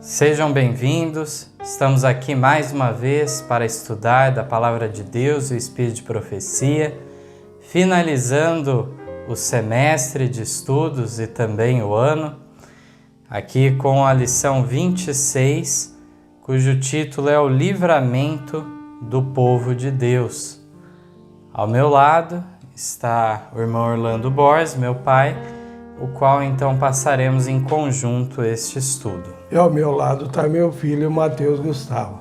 Sejam bem-vindos, estamos aqui mais uma vez para estudar da Palavra de Deus e o Espírito de Profecia, finalizando o semestre de estudos e também o ano, aqui com a lição 26, cujo título é O Livramento do Povo de Deus. Ao meu lado está o irmão Orlando Borges, meu pai, o qual então passaremos em conjunto este estudo. E ao meu lado está meu filho, Mateus Gustavo.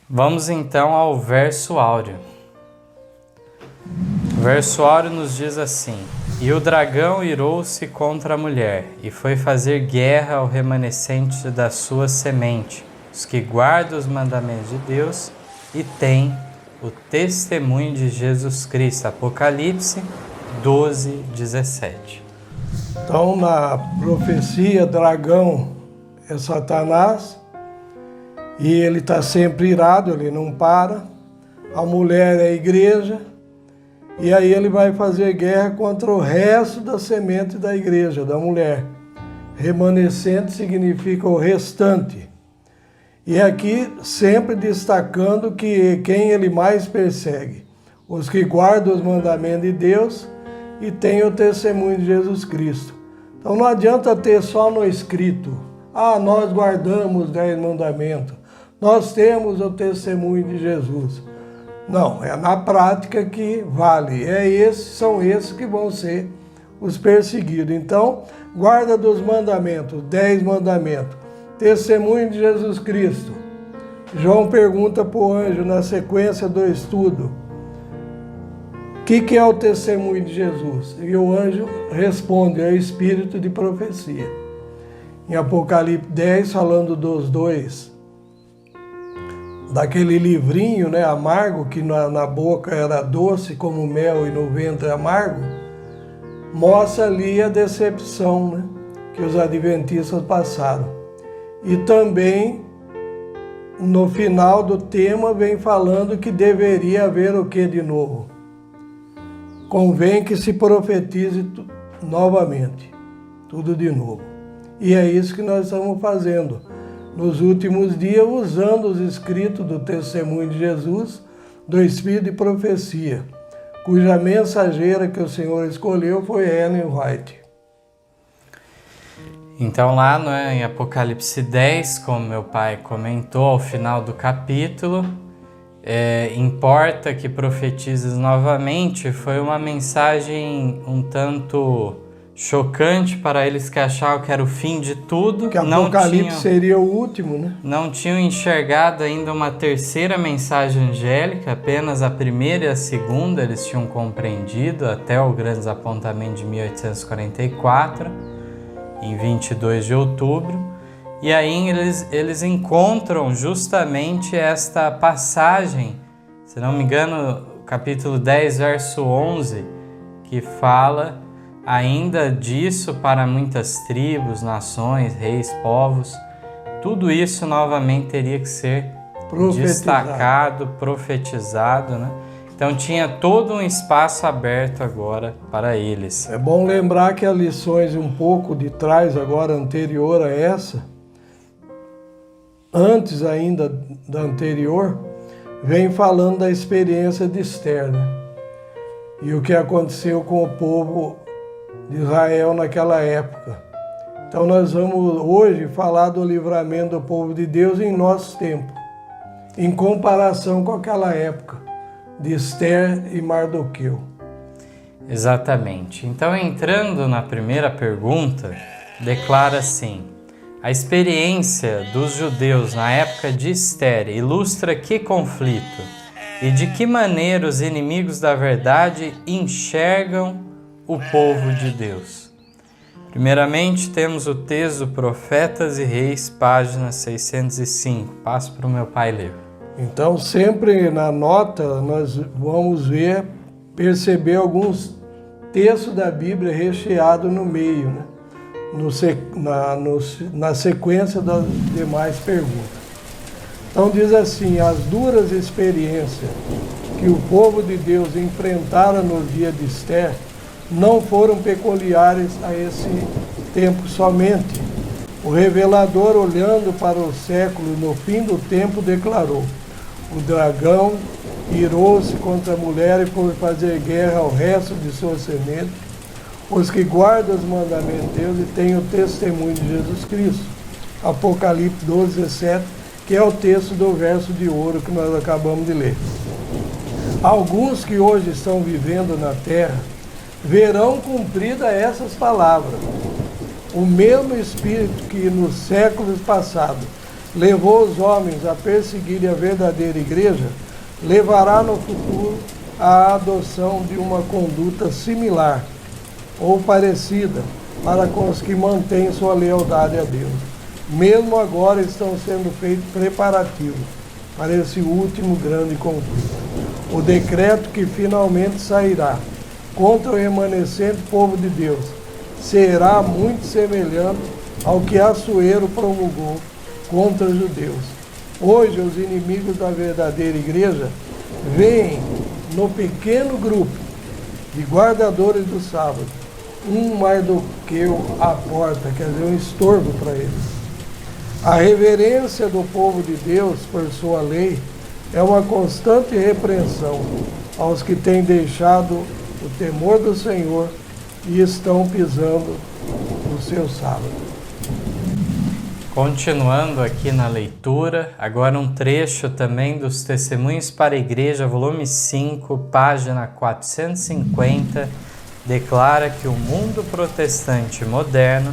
Vamos então ao verso áureo. O verso áureo nos diz assim: E o dragão irou-se contra a mulher, e foi fazer guerra ao remanescente da sua semente, os que guardam os mandamentos de Deus e têm o testemunho de Jesus Cristo. Apocalipse 12:17. Então, na profecia, dragão é Satanás, e ele está sempre irado, ele não para. A mulher é a igreja, e aí ele vai fazer guerra contra o resto da semente da igreja, da mulher. Remanescente significa o restante. E aqui sempre destacando que quem ele mais persegue: os que guardam os mandamentos de Deus e têm o testemunho de Jesus Cristo. Então não adianta ter só no escrito: nós guardamos os 10 mandamentos, nós temos o testemunho de Jesus. Não, é na prática que vale. São esses que vão ser os perseguidos. Então, guarda dos mandamentos, 10 mandamentos, testemunho de Jesus Cristo. João pergunta para o anjo na sequência do estudo: o que é o testemunho de Jesus? E o anjo responde: é o espírito de profecia. Em Apocalipse 10, falando dos dois, daquele livrinho, amargo, que na boca era doce como mel e no ventre amargo, mostra ali a decepção, que os adventistas passaram. E também, no final do tema, vem falando que deveria haver o que de novo? Convém que se profetize novamente, tudo de novo. E é isso que nós estamos fazendo nos últimos dias, usando os escritos do testemunho de Jesus, do Espírito de Profecia, cuja mensageira que o Senhor escolheu foi Ellen White. Então lá em Apocalipse 10, como meu pai comentou ao final do capítulo, importa que profetizes novamente, foi uma mensagem um tanto chocante para eles que achavam que era o fim de tudo. Que Apocalipse seria o último, Não tinham enxergado ainda uma terceira mensagem angélica, apenas a primeira e a segunda eles tinham compreendido até o grande desapontamento de 1844, em 22 de outubro. E aí eles encontram justamente esta passagem, se não me engano, capítulo 10, verso 11, que fala ainda disso para muitas tribos, nações, reis, povos. Tudo isso novamente teria que ser destacado, profetizado, Então tinha todo um espaço aberto agora para eles. É bom lembrar que as lições um pouco de trás, agora anterior a essa, antes ainda da anterior, vem falando da experiência de Esther, e o que aconteceu com o povo de Israel naquela época. Então nós vamos hoje falar do livramento do povo de Deus em nosso tempo, em comparação com aquela época de Esther e Mardoqueu. Exatamente. Então, entrando na primeira pergunta, declara assim: a experiência dos judeus na época de Esther ilustra que conflito e de que maneira os inimigos da verdade enxergam o povo de Deus. Primeiramente, temos o texto Profetas e Reis, página 605. Passo para o meu pai ler. Então, sempre na nota, nós vamos perceber alguns textos da Bíblia recheados no meio, na sequência das demais perguntas. Então diz assim: as duras experiências que o povo de Deus enfrentara no dia de Esther não foram peculiares a esse tempo somente, O revelador, olhando para o século no fim do tempo, declarou: o dragão irou-se contra a mulher e por fazer guerra ao resto de sua semente, os que guardam os mandamentos de Deus e têm o testemunho de Jesus Cristo. Apocalipse 12, 17, que é o texto do verso de ouro que nós acabamos de ler. Alguns que hoje estão vivendo na terra verão cumpridas essas palavras. O mesmo Espírito que nos séculos passados levou os homens a perseguirem a verdadeira igreja, levará no futuro a adoção de uma conduta similar ou parecida para com os que mantêm sua lealdade a Deus. Mesmo agora estão sendo feitos preparativos para esse último grande conflito. O decreto que finalmente sairá contra o remanescente povo de Deus será muito semelhante ao que Assuero promulgou contra os judeus. Hoje, os inimigos da verdadeira igreja veem no pequeno grupo de guardadores do sábado um Mardoqueu à porta, quer dizer, um estorvo para eles. A reverência do povo de Deus por sua lei é uma constante repreensão aos que têm deixado o temor do Senhor e estão pisando no seu sábado. Continuando aqui na leitura, agora um trecho também dos Testemunhos para a Igreja, volume 5, página 450, declara que o mundo protestante moderno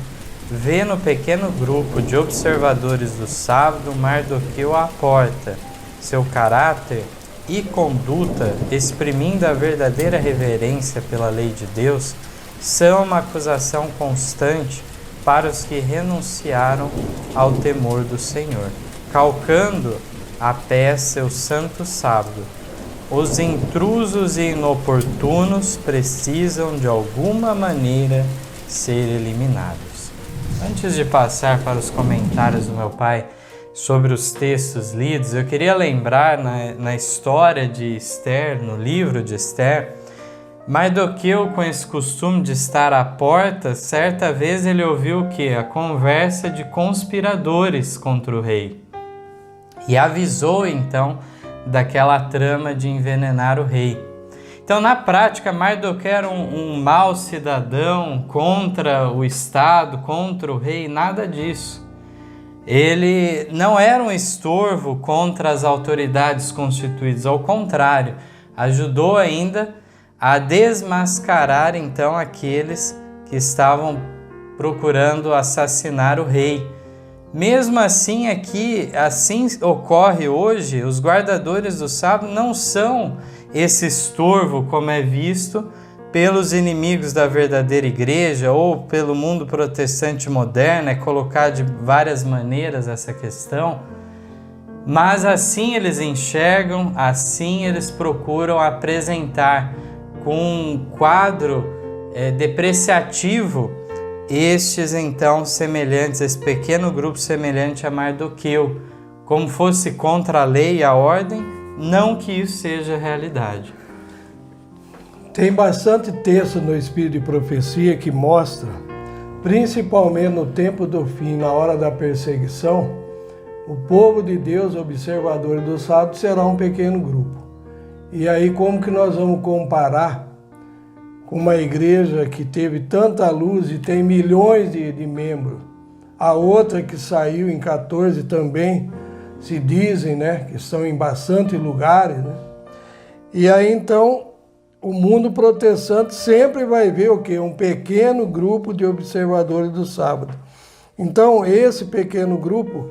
vê no pequeno grupo de observadores do sábado Mardoqueu à porta, seu caráter e conduta, exprimindo a verdadeira reverência pela lei de Deus, são uma acusação constante para os que renunciaram ao temor do Senhor, calcando a pé seu santo sábado. Os intrusos e inoportunos precisam de alguma maneira ser eliminados. Antes de passar para os comentários do meu pai sobre os textos lidos, eu queria lembrar na história de Esther, no livro de Esther, Mardoqueu, com esse costume de estar à porta, certa vez ele ouviu o quê? A conversa de conspiradores contra o rei. E avisou então daquela trama de envenenar o rei. Então, na prática, Mardoqueu era um mau cidadão contra o Estado, contra o rei, nada disso. Ele não era um estorvo contra as autoridades constituídas, ao contrário, ajudou ainda a desmascarar então aqueles que estavam procurando assassinar o rei. Mesmo assim, aqui, assim ocorre hoje, os guardadores do sábado não são esse estorvo como é visto pelos inimigos da verdadeira igreja ou pelo mundo protestante moderno, é colocar de várias maneiras essa questão, mas assim eles enxergam, assim eles procuram apresentar com um quadro depreciativo estes então semelhantes, esse pequeno grupo semelhante a Mardoqueu, como fosse contra a lei e a ordem, não que isso seja realidade. Tem bastante texto no Espírito de Profecia que mostra, principalmente no tempo do fim, na hora da perseguição, o povo de Deus, observador do sábado, será um pequeno grupo. E aí como que nós vamos comparar com uma igreja que teve tanta luz e tem milhões de membros, a outra que saiu em 14 também, se dizem, né, que estão em bastante lugares, né? E aí então o mundo protestante sempre vai ver o quê? Um pequeno grupo de observadores do sábado. Então esse pequeno grupo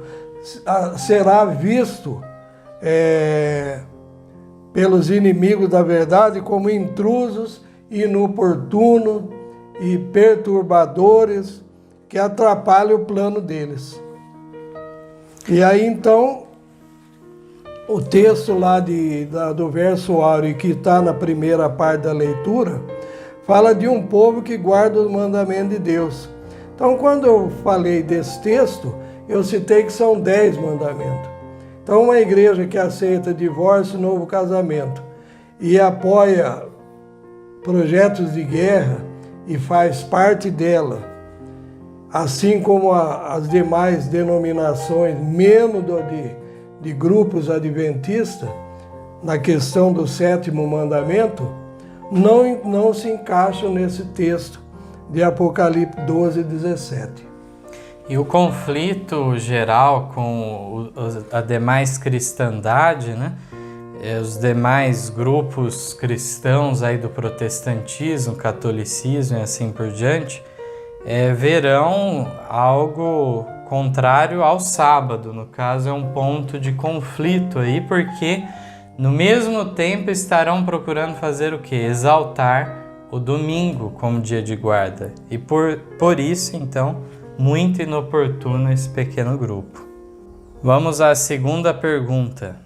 será visto pelos inimigos da verdade como intrusos, inoportunos e perturbadores que atrapalham o plano deles. E aí então o texto lá do verso áureo que está na primeira parte da leitura fala de um povo que guarda os mandamentos de Deus. Então quando eu falei desse texto, eu citei que são 10 mandamentos. Então uma igreja que aceita divórcio e novo casamento e apoia projetos de guerra e faz parte dela, assim como as demais denominações, menos de grupos adventistas, na questão do 7º mandamento, não se encaixam nesse texto de Apocalipse 12, 17. E o conflito geral com a demais cristandade, né? Os demais grupos cristãos aí do protestantismo, catolicismo e assim por diante, verão algo contrário ao sábado. No caso, é um ponto de conflito aí, porque no mesmo tempo estarão procurando fazer o quê? Exaltar o domingo como dia de guarda. E por isso, então, muito inoportuno esse pequeno grupo. Vamos à segunda pergunta.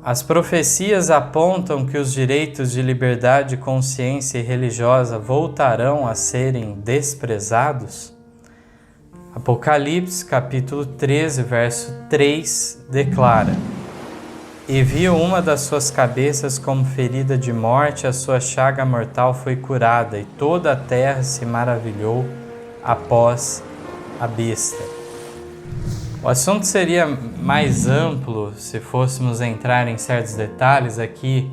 As profecias apontam que os direitos de liberdade de consciência e religiosa voltarão a serem desprezados? Apocalipse, capítulo 13, verso 3, declara: E viu uma das suas cabeças como ferida de morte, a sua chaga mortal foi curada, e toda a terra se maravilhou após a besta. O assunto seria mais amplo se fôssemos entrar em certos detalhes. Aqui,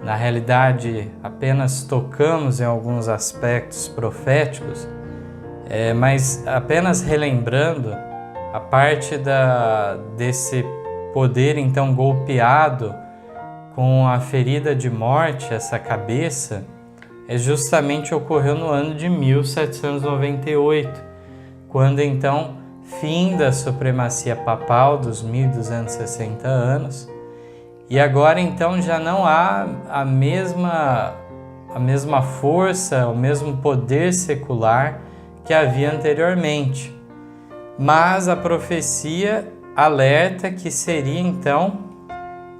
na realidade, apenas tocamos em alguns aspectos proféticos, mas apenas relembrando a parte desse poder então golpeado com a ferida de morte, essa cabeça, justamente ocorreu no ano de 1798, quando então fim da supremacia papal dos 1260 anos, e agora então já não há a mesma força, o mesmo poder secular que havia anteriormente. Mas a profecia alerta que seria então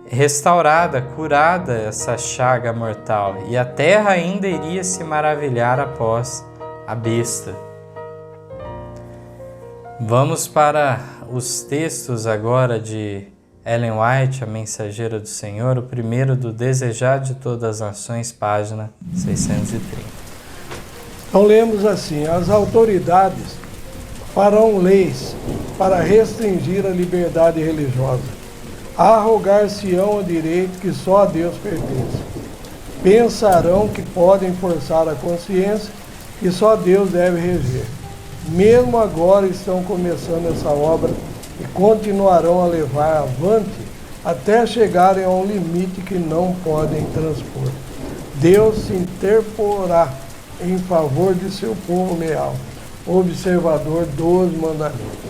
restaurada, curada essa chaga mortal, e a terra ainda iria se maravilhar após a besta. Vamos para os textos agora de Ellen White, a Mensageira do Senhor, o primeiro do Desejar de Todas as Nações, página 630. Então lemos assim: as autoridades farão leis para restringir a liberdade religiosa, arrogar-se-ão o direito que só a Deus pertence. Pensarão que podem forçar a consciência que só Deus deve reger. Mesmo agora estão começando essa obra e continuarão a levar avante até chegarem a um limite que não podem transpor. Deus se interporá em favor de seu povo leal, observador dos mandamentos.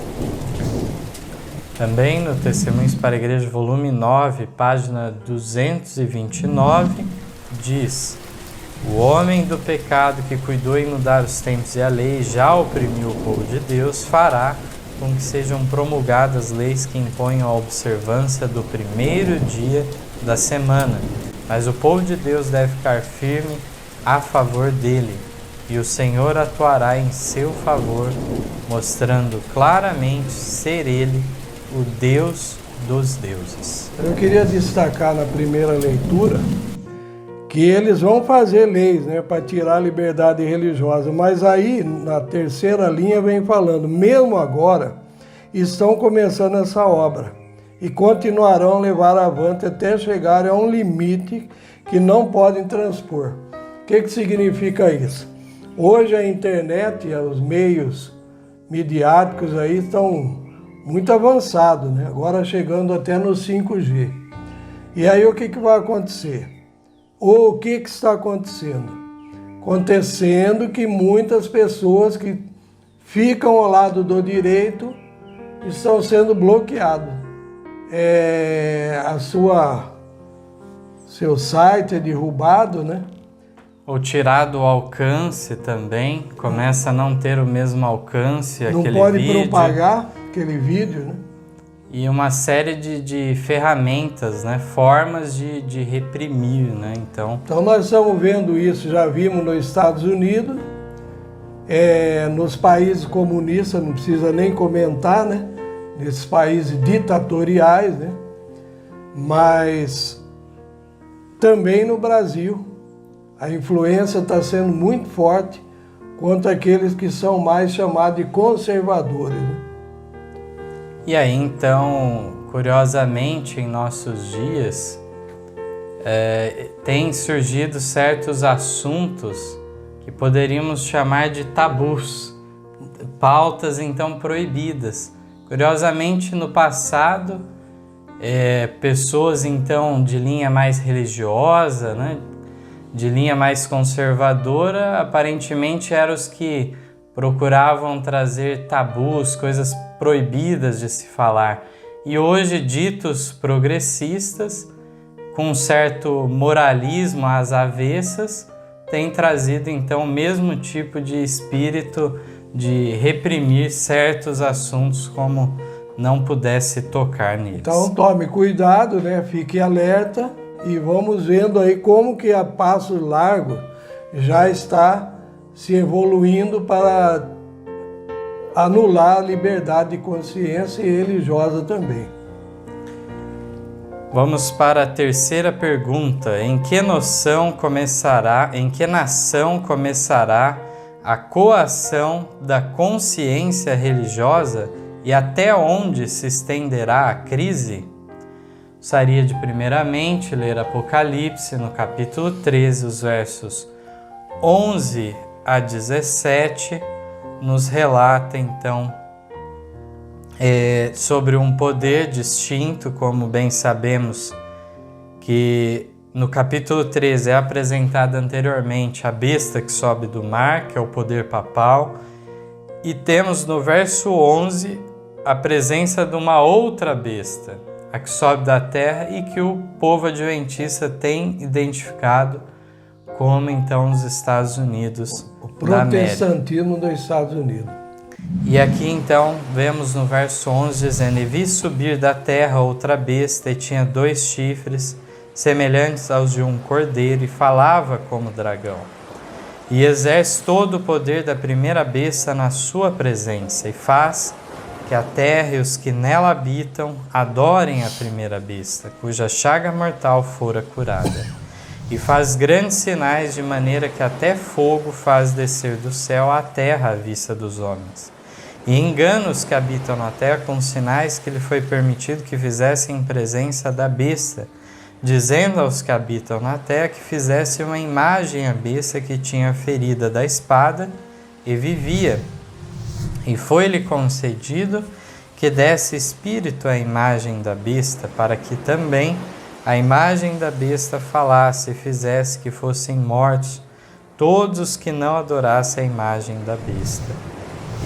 Também no Testemunhos para a Igreja, volume 9, página 229, diz: O homem do pecado que cuidou em mudar os tempos e a lei já oprimiu o povo de Deus, fará com que sejam promulgadas leis que imponham a observância do primeiro dia da semana. Mas o povo de Deus deve ficar firme a favor dele, e o Senhor atuará em seu favor, mostrando claramente ser ele o Deus dos deuses. Eu queria destacar na primeira leitura que eles vão fazer leis, para tirar a liberdade religiosa, mas aí na terceira linha vem falando, mesmo agora estão começando essa obra e continuarão a levar avante até chegarem a um limite que não podem transpor. O que significa isso? Hoje a internet e os meios midiáticos aí estão muito avançados, agora chegando até no 5G. E aí o que vai acontecer? Ou o que está acontecendo? Acontecendo que muitas pessoas que ficam ao lado do direito estão sendo bloqueados. Seu site é derrubado, Ou tirado do alcance também, começa a não ter o mesmo alcance não aquele pode vídeo. Propagar aquele vídeo, E uma série de ferramentas, formas de reprimir, Então nós estamos vendo isso, já vimos nos Estados Unidos, nos países comunistas, não precisa nem comentar, nesses países ditatoriais, mas também no Brasil a influência está sendo muito forte quanto aqueles que são mais chamados de conservadores, né? E aí, então, curiosamente, em nossos dias, têm surgido certos assuntos que poderíamos chamar de tabus, pautas, então, proibidas. Curiosamente, no passado, pessoas, então, de linha mais religiosa, né, de linha mais conservadora, aparentemente eram os que procuravam trazer tabus, coisas proibidas de se falar. E hoje, ditos progressistas, com um certo moralismo às avessas, têm trazido então o mesmo tipo de espírito de reprimir certos assuntos como não pudesse tocar neles. Então tome cuidado, né? Fique alerta e vamos vendo aí como que a passo largo já está se evoluindo para anular a liberdade de consciência e religiosa também. Vamos para a terceira pergunta. Em que nação começará a coação da consciência religiosa e até onde se estenderá a crise? Gostaria de primeiramente ler Apocalipse no capítulo 13, os versos 11 a 17, nos relata então sobre um poder distinto, como bem sabemos que no capítulo 13 é apresentada anteriormente a besta que sobe do mar, que é o poder papal, e temos no verso 11 a presença de uma outra besta, a que sobe da terra e que o povo adventista tem identificado como então os Estados Unidos da América. O protestantismo dos Estados Unidos. E aqui então vemos no verso 11 dizendo: E vi subir da terra outra besta, e tinha 2 chifres, semelhantes aos de um cordeiro, e falava como dragão. E exerce todo o poder da primeira besta na sua presença, e faz que a terra e os que nela habitam adorem a primeira besta, cuja chaga mortal fora curada. E faz grandes sinais, de maneira que até fogo faz descer do céu à terra à vista dos homens. E engana os que habitam na terra com sinais que lhe foi permitido que fizessem em presença da besta, dizendo aos que habitam na terra que fizesse uma imagem à besta que tinha ferida da espada e vivia. E foi-lhe concedido que desse espírito à imagem da besta, para que também a imagem da besta falasse e fizesse que fossem mortos todos os que não adorassem a imagem da besta.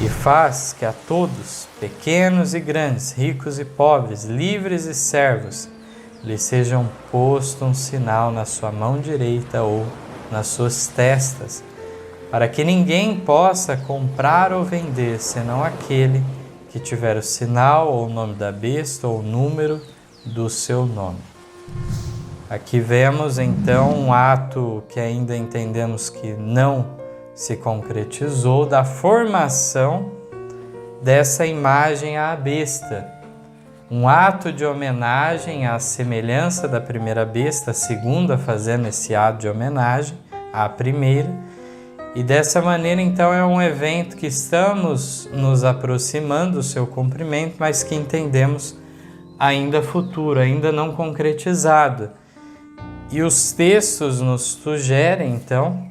E faz que a todos, pequenos e grandes, ricos e pobres, livres e servos, lhe sejam posto um sinal na sua mão direita ou nas suas testas, para que ninguém possa comprar ou vender, senão aquele que tiver o sinal ou o nome da besta ou o número do seu nome. Aqui vemos então um ato que ainda entendemos que não se concretizou, da formação dessa imagem à besta. Um ato de homenagem à semelhança da primeira besta, a segunda fazendo esse ato de homenagem à primeira. E dessa maneira, então, é um evento que estamos nos aproximando do seu cumprimento, mas que entendemos ainda futuro, ainda não concretizado. E os textos nos sugerem, então,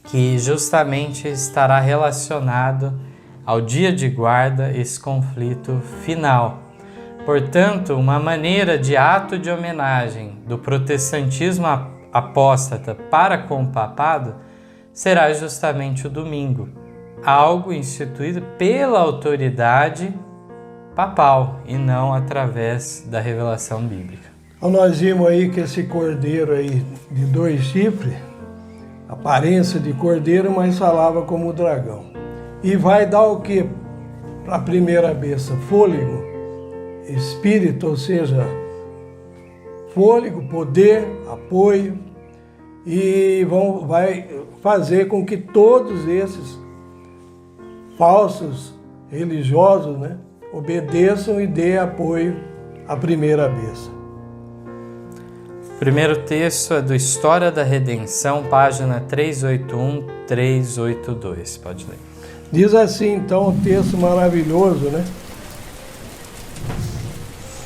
que justamente estará relacionado ao dia de guarda esse conflito final. Portanto, uma maneira de ato de homenagem do protestantismo apóstata para com o papado será justamente o domingo, algo instituído pela autoridade papal e não através da revelação bíblica. Então nós vimos aí que esse cordeiro aí de 2 chifres, aparência de cordeiro, mas falava como dragão. E vai dar o que para a primeira besta? Fôlego, espírito, ou seja, fôlego, poder, apoio, e vai fazer com que todos esses falsos religiosos, né, obedeçam e dê apoio à primeira besta. primeiro texto é do História da Redenção, página 381, 382. Pode ler. Diz assim, então, um texto maravilhoso, né?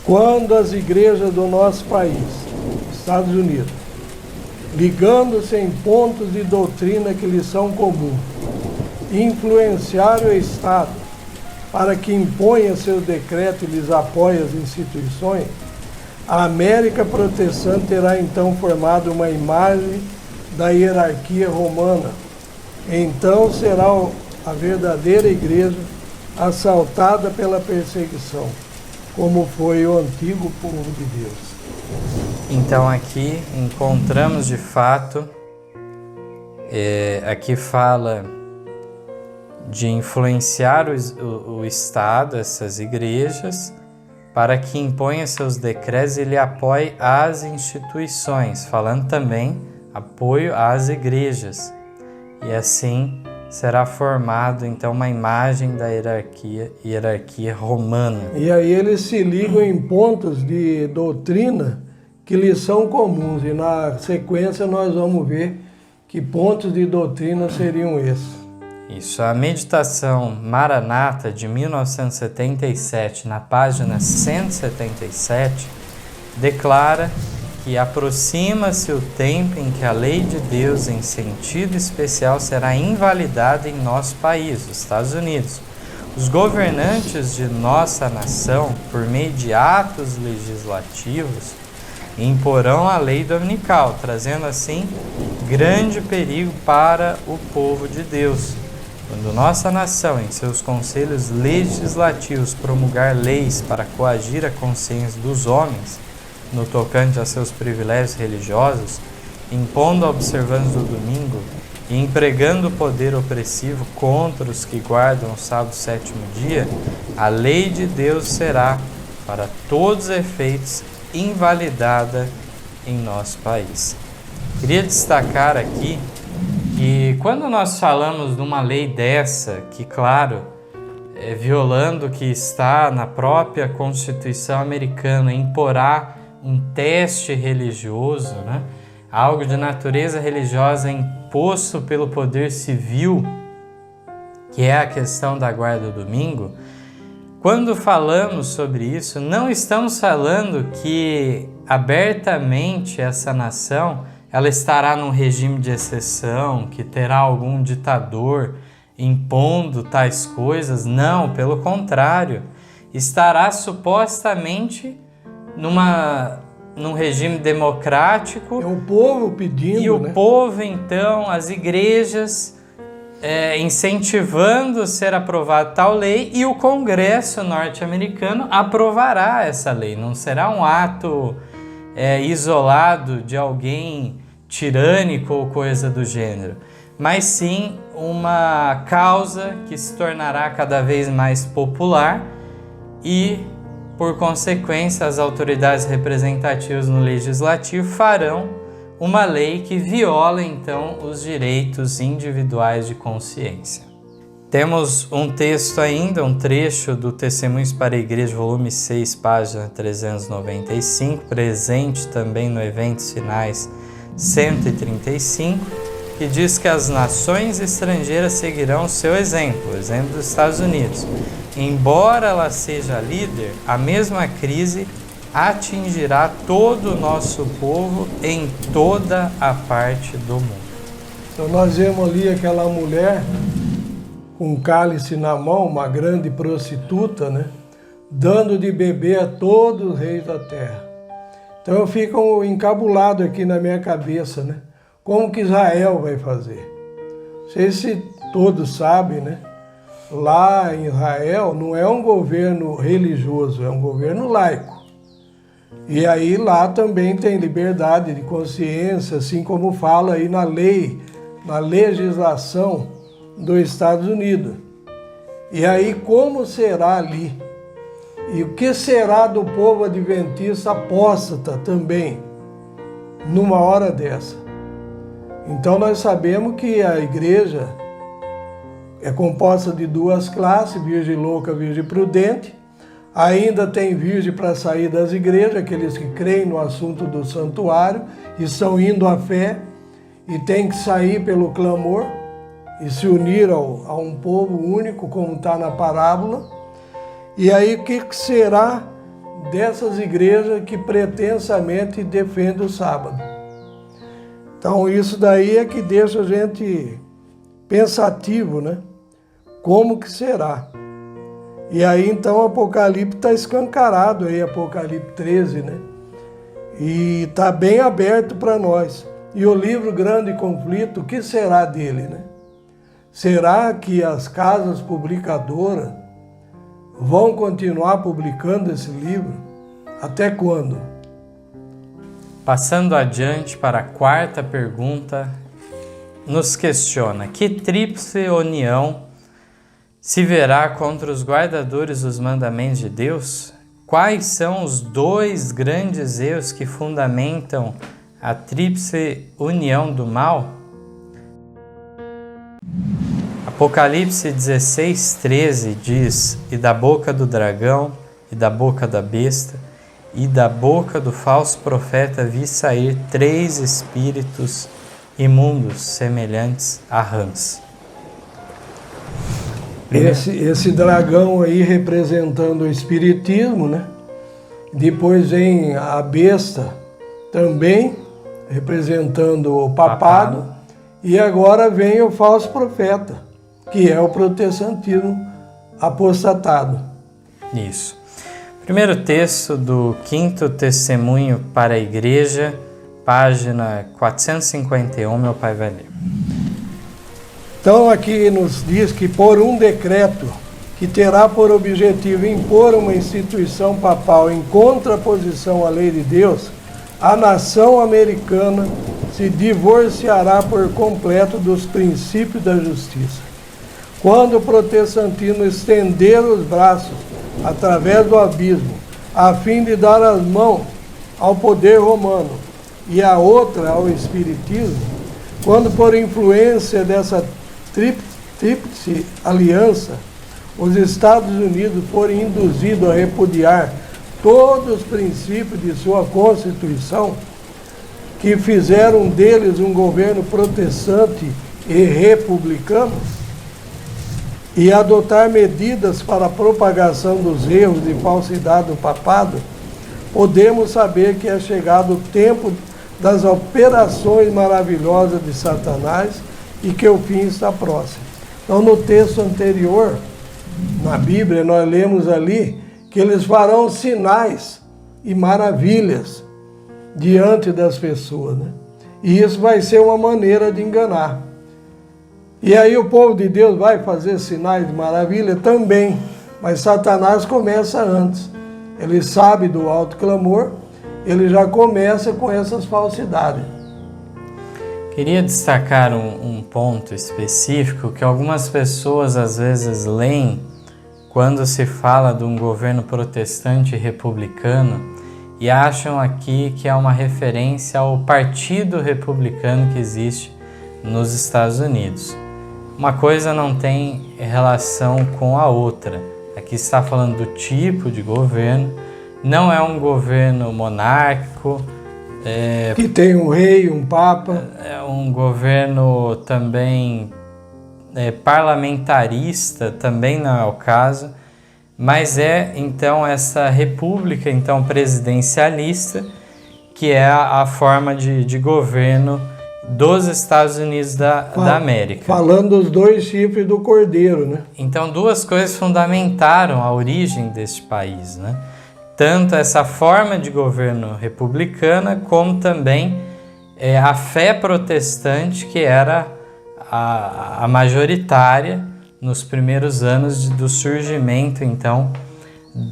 Quando as igrejas do nosso país, Estados Unidos, ligando-se em pontos de doutrina que lhes são comuns, influenciarem o Estado para que imponha seus decretos e lhes apoie as instituições, a América protestante terá então formado uma imagem da hierarquia romana. Então será a verdadeira igreja assaltada pela perseguição, como foi o antigo povo de Deus. Então aqui encontramos de fato, aqui fala de influenciar o Estado, essas igrejas, para que imponha seus decretos e lhe apoie as instituições, falando também apoio às igrejas. E assim será formado então uma imagem da hierarquia romana. E aí eles se ligam em pontos de doutrina que lhes são comuns, e na sequência nós vamos ver que pontos de doutrina seriam esses. Isso, a meditação Maranata de 1977, na página 177, declara que aproxima-se o tempo em que a lei de Deus, em sentido especial, será invalidada em nosso país, os Estados Unidos. Os governantes de nossa nação, por meio de atos legislativos, imporão a lei dominical, trazendo assim grande perigo para o povo de Deus. Quando nossa nação, em seus conselhos legislativos, promulgar leis para coagir a consciência dos homens, no tocante a seus privilégios religiosos, impondo a observância do domingo e empregando o poder opressivo contra os que guardam o sábado sétimo dia, a lei de Deus será, para todos os efeitos, invalidada em nosso país. Queria destacar aqui que quando nós falamos de uma lei dessa, que claro, violando o que está na própria Constituição americana, imporá um teste religioso, né? Algo de natureza religiosa imposto pelo poder civil, que é a questão da guarda do domingo. Quando falamos sobre isso, não estamos falando que abertamente essa nação ela estará num regime de exceção, que terá algum ditador impondo tais coisas. Não, pelo contrário, estará supostamente num regime democrático. É o povo pedindo, e o povo, então, as igrejas incentivando ser aprovada tal lei, e o Congresso norte-americano aprovará essa lei. Não será um ato isolado de alguém tirânico ou coisa do gênero, mas sim uma causa que se tornará cada vez mais popular e, por consequência, as autoridades representativas no legislativo farão uma lei que viola, então, os direitos individuais de consciência. Temos um texto ainda, um trecho do Testemunhos para a Igreja, volume 6, página 395, presente também no Eventos Finais 135, que diz que as nações estrangeiras seguirão o seu exemplo, o exemplo dos Estados Unidos. Embora ela seja líder, a mesma crise atingirá todo o nosso povo em toda a parte do mundo. Então nós vemos ali aquela mulher com um cálice na mão, uma grande prostituta, né? Dando de beber a todos os reis da terra. Então eu fico encabulado aqui na minha cabeça, né? Como que Israel vai fazer? Não sei se todos sabem, né? Lá em Israel não é um governo religioso, é um governo laico. E aí lá também tem liberdade de consciência, assim como fala aí na lei, na legislação dos Estados Unidos. E aí como será ali? E o que será do povo adventista apóstata também, numa hora dessa? Então nós sabemos que a igreja é composta de duas classes, virgem louca, virgem prudente. Ainda tem virgem para sair das igrejas, aqueles que creem no assunto do santuário e estão indo à fé e tem que sair pelo clamor e se unir a um povo único, como está na parábola. E aí o que será dessas igrejas que pretensamente defendem o sábado? Então isso daí é que deixa a gente pensativo, né? Como que será? E aí então o Apocalipse está escancarado aí, Apocalipse 13, né? E está bem aberto para nós. E o livro Grande Conflito, o que será dele, né? Será que as casas publicadoras vão continuar publicando esse livro? Até quando? Passando adiante para a quarta pergunta, nos questiona: que tríplice união se verá contra os guardadores dos mandamentos de Deus? Quais são os dois grandes erros que fundamentam a tríplice união do mal? Apocalipse 16:13 diz: e da boca do dragão, e da boca da besta, e da boca do falso profeta vi sair 3 espíritos imundos, semelhantes a rãs. Esse dragão aí representando o espiritismo, né? Depois vem a besta também representando o papado. E agora vem o falso profeta, que é o protestantismo apostatado. Isso. Primeiro texto do Quinto Testemunho para a Igreja, página 451, meu pai vai ler. Então aqui nos diz que por um decreto que terá por objetivo impor uma instituição papal em contraposição à lei de Deus, a nação americana se divorciará por completo dos princípios da justiça. Quando o protestantismo estender os braços através do abismo, a fim de dar as mãos ao poder romano e a outra ao espiritismo, quando por influência dessa tríplice aliança, os Estados Unidos forem induzidos a repudiar todos os princípios de sua Constituição, que fizeram deles um governo protestante e republicano, e adotar medidas para a propagação dos erros e falsidade do papado, podemos saber que é chegado o tempo das operações maravilhosas de Satanás e que o fim está próximo. Então, no texto anterior, na Bíblia, nós lemos ali que eles farão sinais e maravilhas diante das pessoas, né? E isso vai ser uma maneira de enganar. E aí o povo de Deus vai fazer sinais de maravilha também, mas Satanás começa antes. Ele sabe do alto clamor, ele já começa com essas falsidades. Queria destacar um ponto específico que algumas pessoas às vezes leem quando se fala de um governo protestante republicano e acham aqui que é uma referência ao Partido Republicano que existe nos Estados Unidos. Uma coisa não tem relação com a outra. Aqui está falando do tipo de governo, não é um governo monárquico, que tem um rei, um papa. É um governo também parlamentarista, também não é o caso, mas é então essa república então presidencialista que é a forma de governo dos Estados Unidos da América. Falando dos 2 chifres do cordeiro, né? Então 2 coisas fundamentaram a origem deste país, né? Tanto essa forma de governo republicana, como também a fé protestante, que era a majoritária nos primeiros anos do surgimento, então,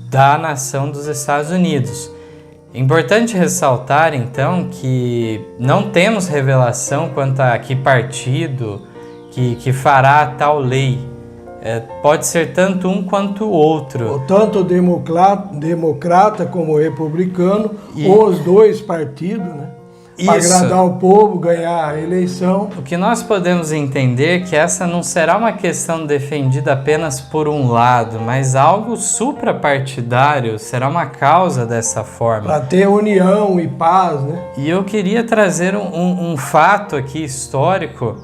da nação dos Estados Unidos. É importante ressaltar, então, que não temos revelação quanto a que partido que fará tal lei. Pode ser tanto um quanto o outro. Tanto democrata como republicano, ou os 2 partidos, né? para agradar o povo, ganhar a eleição. O que nós podemos entender é que essa não será uma questão defendida apenas por um lado, mas algo suprapartidário, será uma causa dessa forma. Para ter união e paz, né? E eu queria trazer um fato aqui histórico.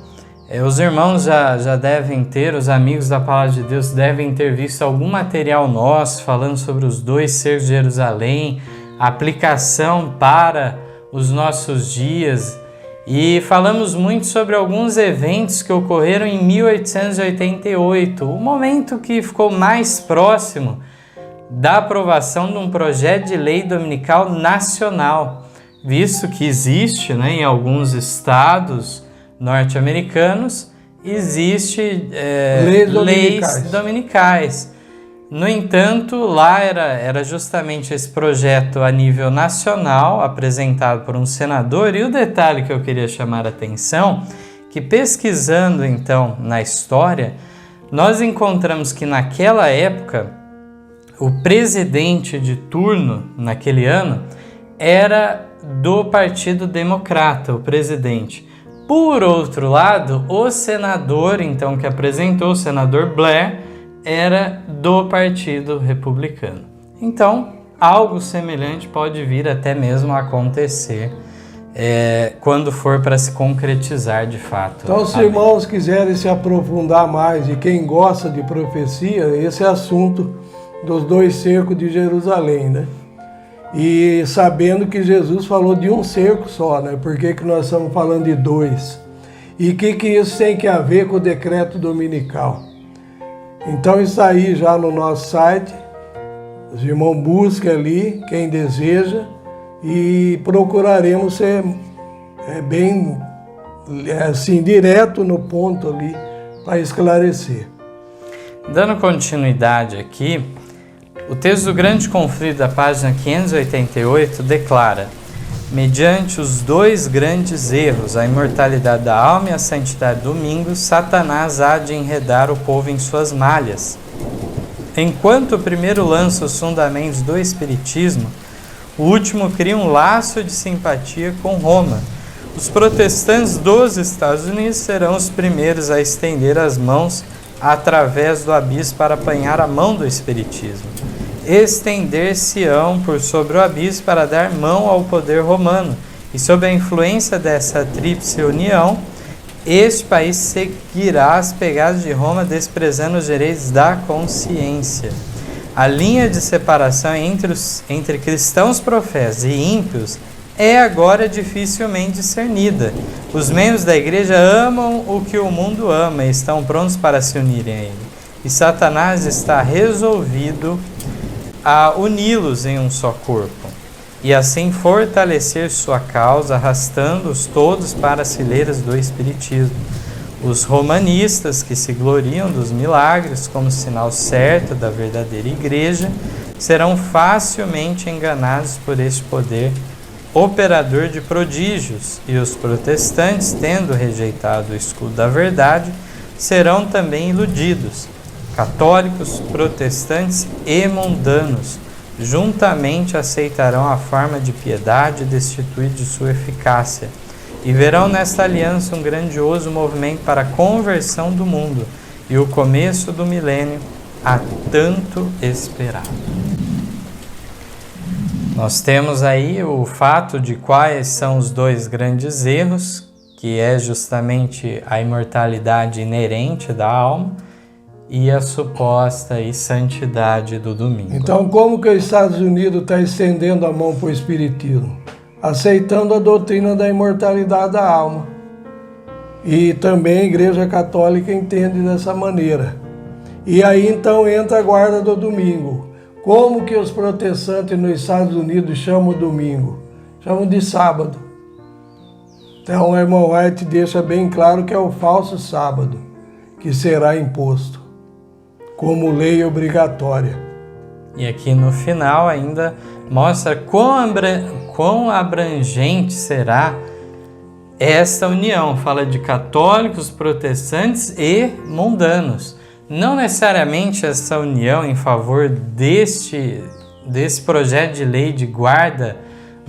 Os irmãos já devem ter, os amigos da Palavra de Deus devem ter visto algum material nosso falando sobre os 2 cercos de Jerusalém, a aplicação para os nossos dias, e falamos muito sobre alguns eventos que ocorreram em 1888, o momento que ficou mais próximo da aprovação de um projeto de lei dominical nacional, visto que existe, né, em alguns estados norte-americanos, existe leis dominicais. No entanto, lá era justamente esse projeto a nível nacional, apresentado por um senador, e o detalhe que eu queria chamar a atenção, que pesquisando então na história, nós encontramos que naquela época, o presidente de turno naquele ano era do Partido Democrata, o presidente. Por outro lado, o senador então que apresentou, o senador Blair, era do Partido Republicano. Então, algo semelhante pode vir até mesmo a acontecer quando for para se concretizar de fato. Então, se irmãos quiserem se aprofundar mais, e quem gosta de profecia, esse é assunto dos 2 cercos de Jerusalém, né? E sabendo que Jesus falou de um cerco só, né? Por que nós estamos falando de 2? E o que isso tem que a ver com o decreto dominical? Então isso aí já no nosso site, os irmãos busquem ali, quem deseja, e procuraremos ser bem assim, direto no ponto ali, para esclarecer. Dando continuidade aqui, o texto do Grande Conflito da página 588 declara: mediante os 2 grandes erros, a imortalidade da alma e a santidade do domingo, Satanás há de enredar o povo em suas malhas. Enquanto o primeiro lança os fundamentos do espiritismo, o último cria um laço de simpatia com Roma. Os protestantes dos Estados Unidos serão os primeiros a estender as mãos através do abismo para apanhar a mão do espiritismo. Estender-se-ão por sobre o abismo para dar mão ao poder romano, e sob a influência dessa tríplice união, este país seguirá as pegadas de Roma, desprezando os direitos da consciência. A linha de separação entre cristãos profetas e ímpios é agora dificilmente discernida. Os membros da igreja amam o que o mundo ama e estão prontos para se unirem a ele. E Satanás está resolvido a uni-los em um só corpo, e assim fortalecer sua causa, arrastando-os todos para as fileiras do espiritismo. Os romanistas, que se gloriam dos milagres como sinal certo da verdadeira igreja, serão facilmente enganados por este poder operador de prodígios, e os protestantes, tendo rejeitado o escudo da verdade, serão também iludidos. Católicos, protestantes e mundanos juntamente aceitarão a forma de piedade destituída de sua eficácia, e verão nesta aliança um grandioso movimento para a conversão do mundo e o começo do milênio há tanto esperado. Nós temos aí o fato de quais são os 2 grandes erros, que é justamente a imortalidade inerente da alma e a suposta santidade do domingo. Então, como que os Estados Unidos está estendendo a mão para o espiritismo? Aceitando a doutrina da imortalidade da alma. E também a Igreja Católica entende dessa maneira. E aí então entra a guarda do domingo. Como que os protestantes nos Estados Unidos chamam o domingo? Chamam de sábado. Então o irmão White deixa bem claro que é o falso sábado que será imposto como lei obrigatória. E aqui no final ainda mostra quão abrangente será esta união. Fala de católicos, protestantes e mundanos. Não necessariamente essa união em favor desse projeto de lei de guarda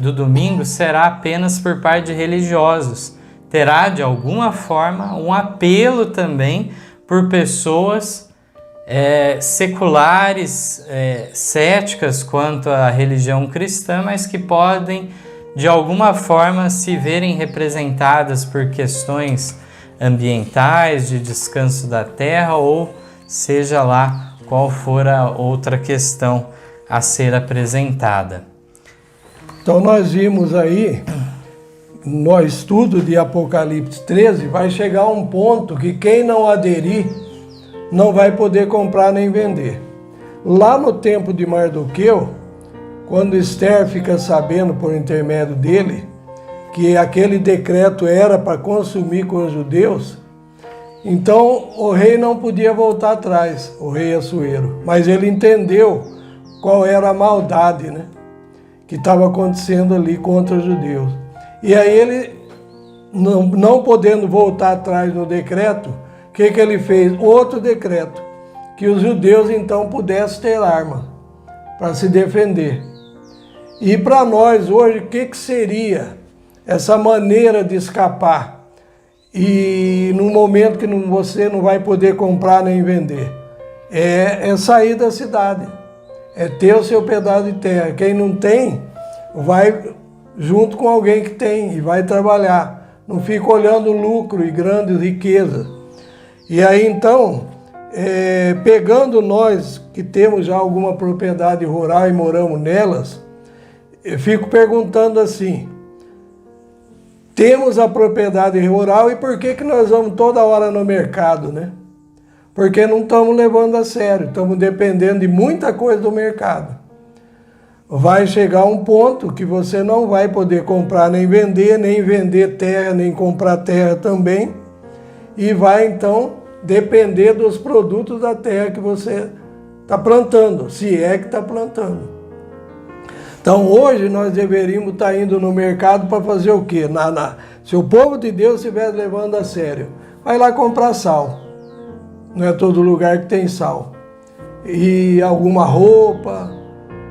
do domingo será apenas por parte de religiosos. Terá, de alguma forma, um apelo também por pessoas seculares, céticas quanto à religião cristã, mas que podem, de alguma forma, se verem representadas por questões ambientais, de descanso da terra, ou seja lá qual for a outra questão a ser apresentada. Então nós vimos aí, no estudo de Apocalipse 13, vai chegar um ponto que quem não aderir não vai poder comprar nem vender. Lá no tempo de Mardoqueu, quando Esther fica sabendo por intermédio dele que aquele decreto era para consumir com os judeus, então o rei não podia voltar atrás, o rei Assuero, mas ele entendeu qual era a maldade, né, que estava acontecendo ali contra os judeus. E aí ele, não podendo voltar atrás no decreto, o que ele fez? Outro decreto, que os judeus então pudessem ter arma para se defender. E para nós hoje, o que seria essa maneira de escapar? E no momento que você não vai poder comprar nem vender, é sair da cidade, é ter o seu pedaço de terra. Quem não tem, vai junto com alguém que tem e vai trabalhar. Não fica olhando lucro e grandes riquezas. E aí então, pegando nós que temos já alguma propriedade rural e moramos nelas, eu fico perguntando assim, temos a propriedade rural e por que nós vamos toda hora no mercado, né? Porque não estamos levando a sério, estamos dependendo de muita coisa do mercado. Vai chegar um ponto que você não vai poder comprar nem vender terra, nem comprar terra também, e vai então depender dos produtos da terra que você está plantando, se é que está plantando. Então hoje nós deveríamos estar indo no mercado para fazer o quê? Se o povo de Deus estiver levando a sério, vai lá comprar sal. Não é todo lugar que tem sal. E alguma roupa,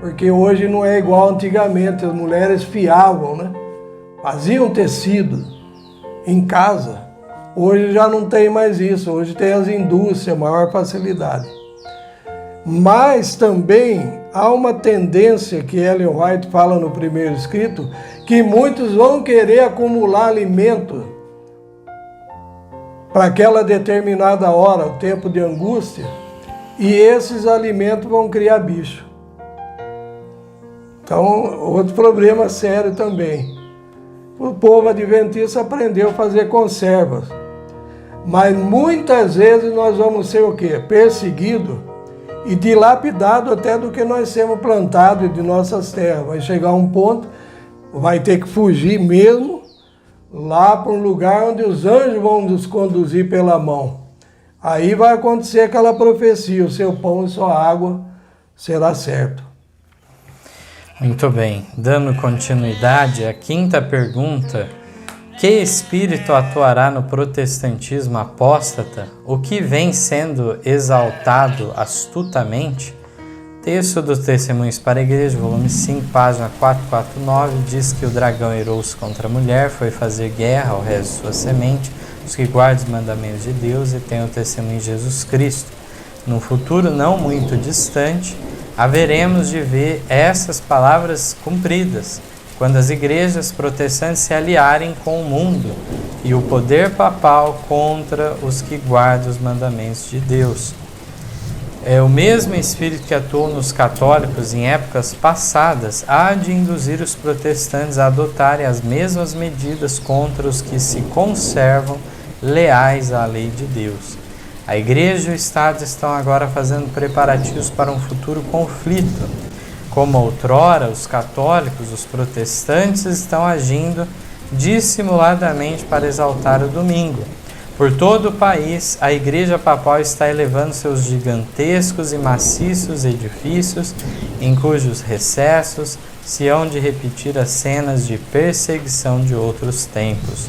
porque hoje não é igual antigamente, as mulheres fiavam, né? Faziam tecido em casa. Hoje já não tem mais isso, hoje tem as indústrias, maior facilidade. Mas também há uma tendência que Ellen White fala no primeiro escrito, que muitos vão querer acumular alimento para aquela determinada hora, o tempo de angústia, e esses alimentos vão criar bicho. Então, outro problema sério também. O povo adventista aprendeu a fazer conservas. Mas muitas vezes nós vamos ser o quê? Perseguidos e dilapidados até do que nós temos plantado de nossas terras. Vai chegar um ponto, vai ter que fugir mesmo lá para um lugar onde os anjos vão nos conduzir pela mão. Aí vai acontecer aquela profecia, o seu pão e sua água será certo. Muito bem, dando continuidade à quinta pergunta, que espírito atuará no protestantismo apóstata, o que vem sendo exaltado astutamente? Texto dos Testemunhos para a Igreja, volume 5, página 449, diz que o dragão irou-se contra a mulher, foi fazer guerra ao resto de sua semente, os que guardam os mandamentos de Deus e têm o testemunho de Jesus Cristo. No futuro não muito distante, haveremos de ver essas palavras cumpridas, quando as igrejas protestantes se aliarem com o mundo e o poder papal contra os que guardam os mandamentos de Deus. É o mesmo espírito que atuou nos católicos em épocas passadas há de induzir os protestantes a adotarem as mesmas medidas contra os que se conservam leais à lei de Deus. A Igreja e o Estado estão agora fazendo preparativos para um futuro conflito. Como outrora, os católicos, os protestantes estão agindo dissimuladamente para exaltar o domingo. Por todo o país, a Igreja Papal está elevando seus gigantescos e maciços edifícios, em cujos recessos se hão de repetir as cenas de perseguição de outros tempos.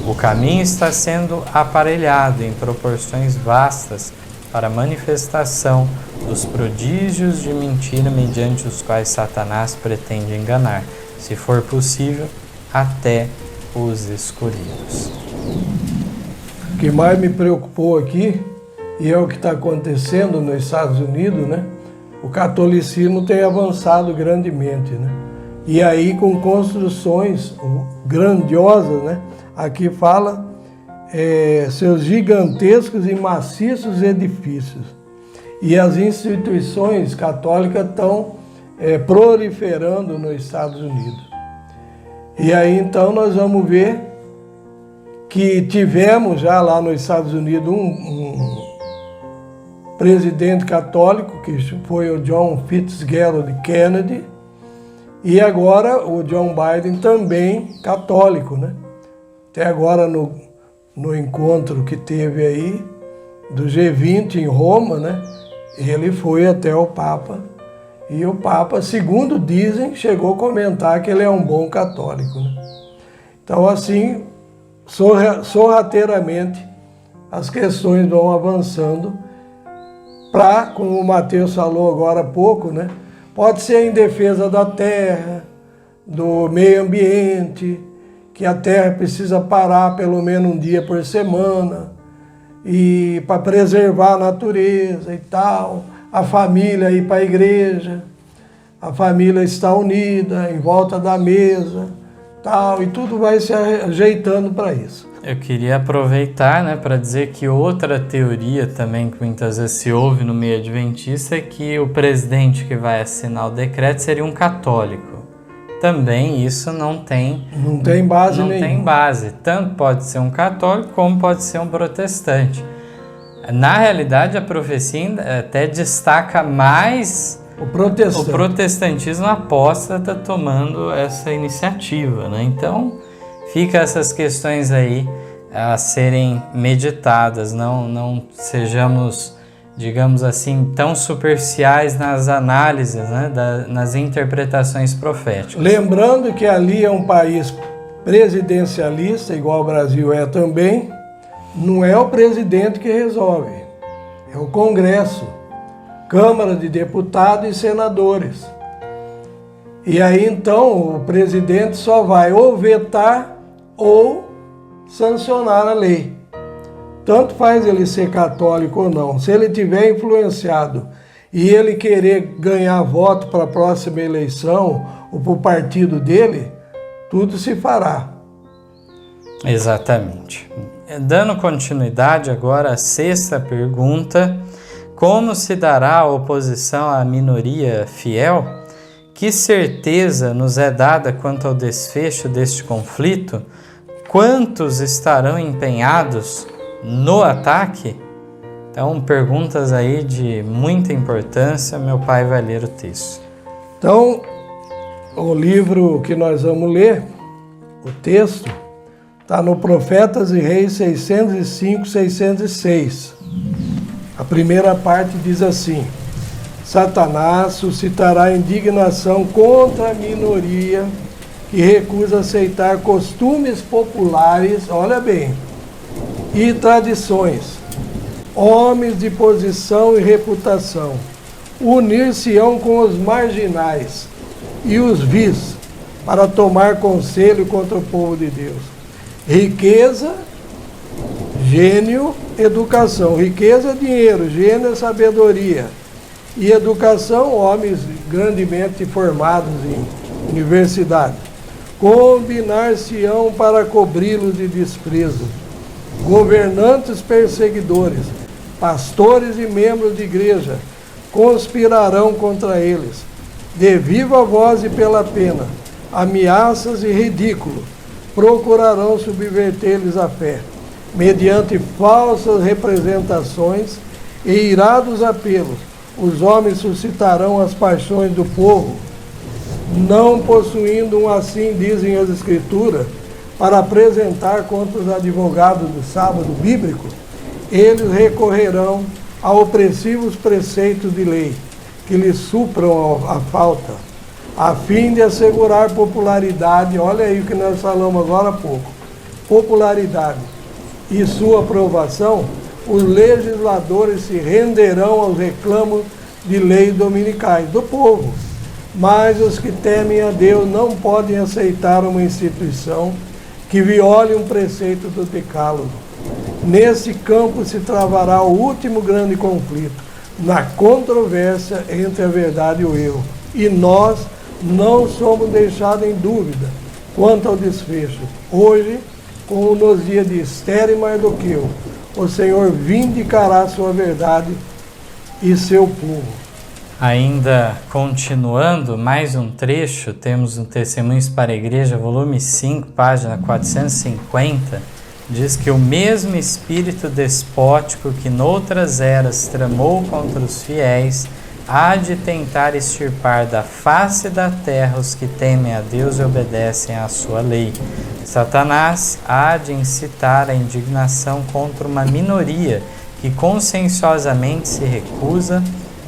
O caminho está sendo aparelhado em proporções vastas para a manifestação dos prodígios de mentira mediante os quais Satanás pretende enganar. se for possível, até os escolhidos. O que mais me preocupou aqui, e é o que está acontecendo nos Estados Unidos, né? O catolicismo tem avançado grandemente, né? E aí com construções grandiosas, né? Aqui fala seus gigantescos e maciços edifícios. E as instituições católicas estão proliferando nos Estados Unidos. E aí então nós vamos ver que tivemos já lá nos Estados Unidos um presidente católico, que foi o John Fitzgerald Kennedy, e agora o John Biden também católico, né? Até agora no encontro que teve aí do G20 em Roma, né? Ele foi até o Papa, e o Papa, segundo dizem, chegou a comentar que ele é um bom católico, né? Então assim, sorrateiramente, as questões vão avançando para, como o Mateus falou agora há pouco, né? Pode ser em defesa da terra, do meio ambiente, que a terra precisa parar pelo menos um dia por semana, e para preservar a natureza e tal, a família ir para a igreja, a família está unida em volta da mesa, tal, e tudo vai se ajeitando para isso. Eu queria aproveitar, né, para dizer que outra teoria também que muitas vezes se ouve no meio adventista é que o presidente que vai assinar o decreto seria um católico. Também isso não tem base nenhuma. Não tem base. Tanto pode ser um católico como pode ser um protestante. Na realidade, a profecia até destaca mais o protestantismo apóstata tomando essa iniciativa, né? Então, fica essas questões aí a serem meditadas, não sejamos, digamos assim, tão superficiais nas análises, né, nas interpretações proféticas. Lembrando que ali é um país presidencialista, igual o Brasil é também, não é o presidente que resolve, é o Congresso, Câmara de Deputados e Senadores. E aí então o presidente só vai ou vetar ou sancionar a lei. Tanto faz ele ser católico ou não. Se ele tiver influenciado e ele querer ganhar voto para a próxima eleição ou para o partido dele, tudo se fará. Exatamente. Dando continuidade agora à sexta pergunta: como se dará a oposição à minoria fiel? Que certeza nos é dada quanto ao desfecho deste conflito? Quantos estarão empenhados no ataque? Então, perguntas aí de muita importância. Meu pai vai ler o texto. Então, o livro que nós vamos ler, o texto, está no Profetas e Reis 605, 606. A primeira parte diz assim: Satanás suscitará indignação contra a minoria que recusa aceitar costumes populares, olha bem, e tradições. Homens de posição e reputação unir-se-ão com os marginais e os vis para tomar conselho contra o povo de Deus. Riqueza, gênio, educação. Riqueza, dinheiro, gênio, sabedoria. E educação, homens grandemente formados em universidade. Combinar-se-ão para cobri-los de desprezo. Governantes perseguidores, pastores e membros de igreja, conspirarão contra eles. De viva voz e pela pena, ameaças e ridículo, procurarão subverter-lhes a fé, mediante falsas representações e irados apelos. Os homens suscitarão as paixões do povo, não possuindo um assim, dizem as Escrituras, para apresentar contra os advogados do sábado bíblico, eles recorrerão a opressivos preceitos de lei, que lhes supram a falta, a fim de assegurar popularidade, olha aí o que nós falamos agora há pouco, popularidade e sua aprovação. Os legisladores se renderão aos reclamos de leis dominicais do povo, mas os que temem a Deus não podem aceitar uma instituição que viole um preceito do Decálogo. Nesse campo se travará o último grande conflito, na controvérsia entre a verdade e o erro. E nós não somos deixados em dúvida quanto ao desfecho. Hoje, como nos dias de Esther e Mardoqueu, o Senhor vindicará sua verdade e seu povo. Ainda continuando, mais um trecho, temos no Testemunhos para a Igreja, volume 5, página 450, diz que o mesmo espírito despótico que noutras eras tramou contra os fiéis, há de tentar extirpar da face da terra os que temem a Deus e obedecem à sua lei. Satanás há de incitar a indignação contra uma minoria que conscienciosamente se recusa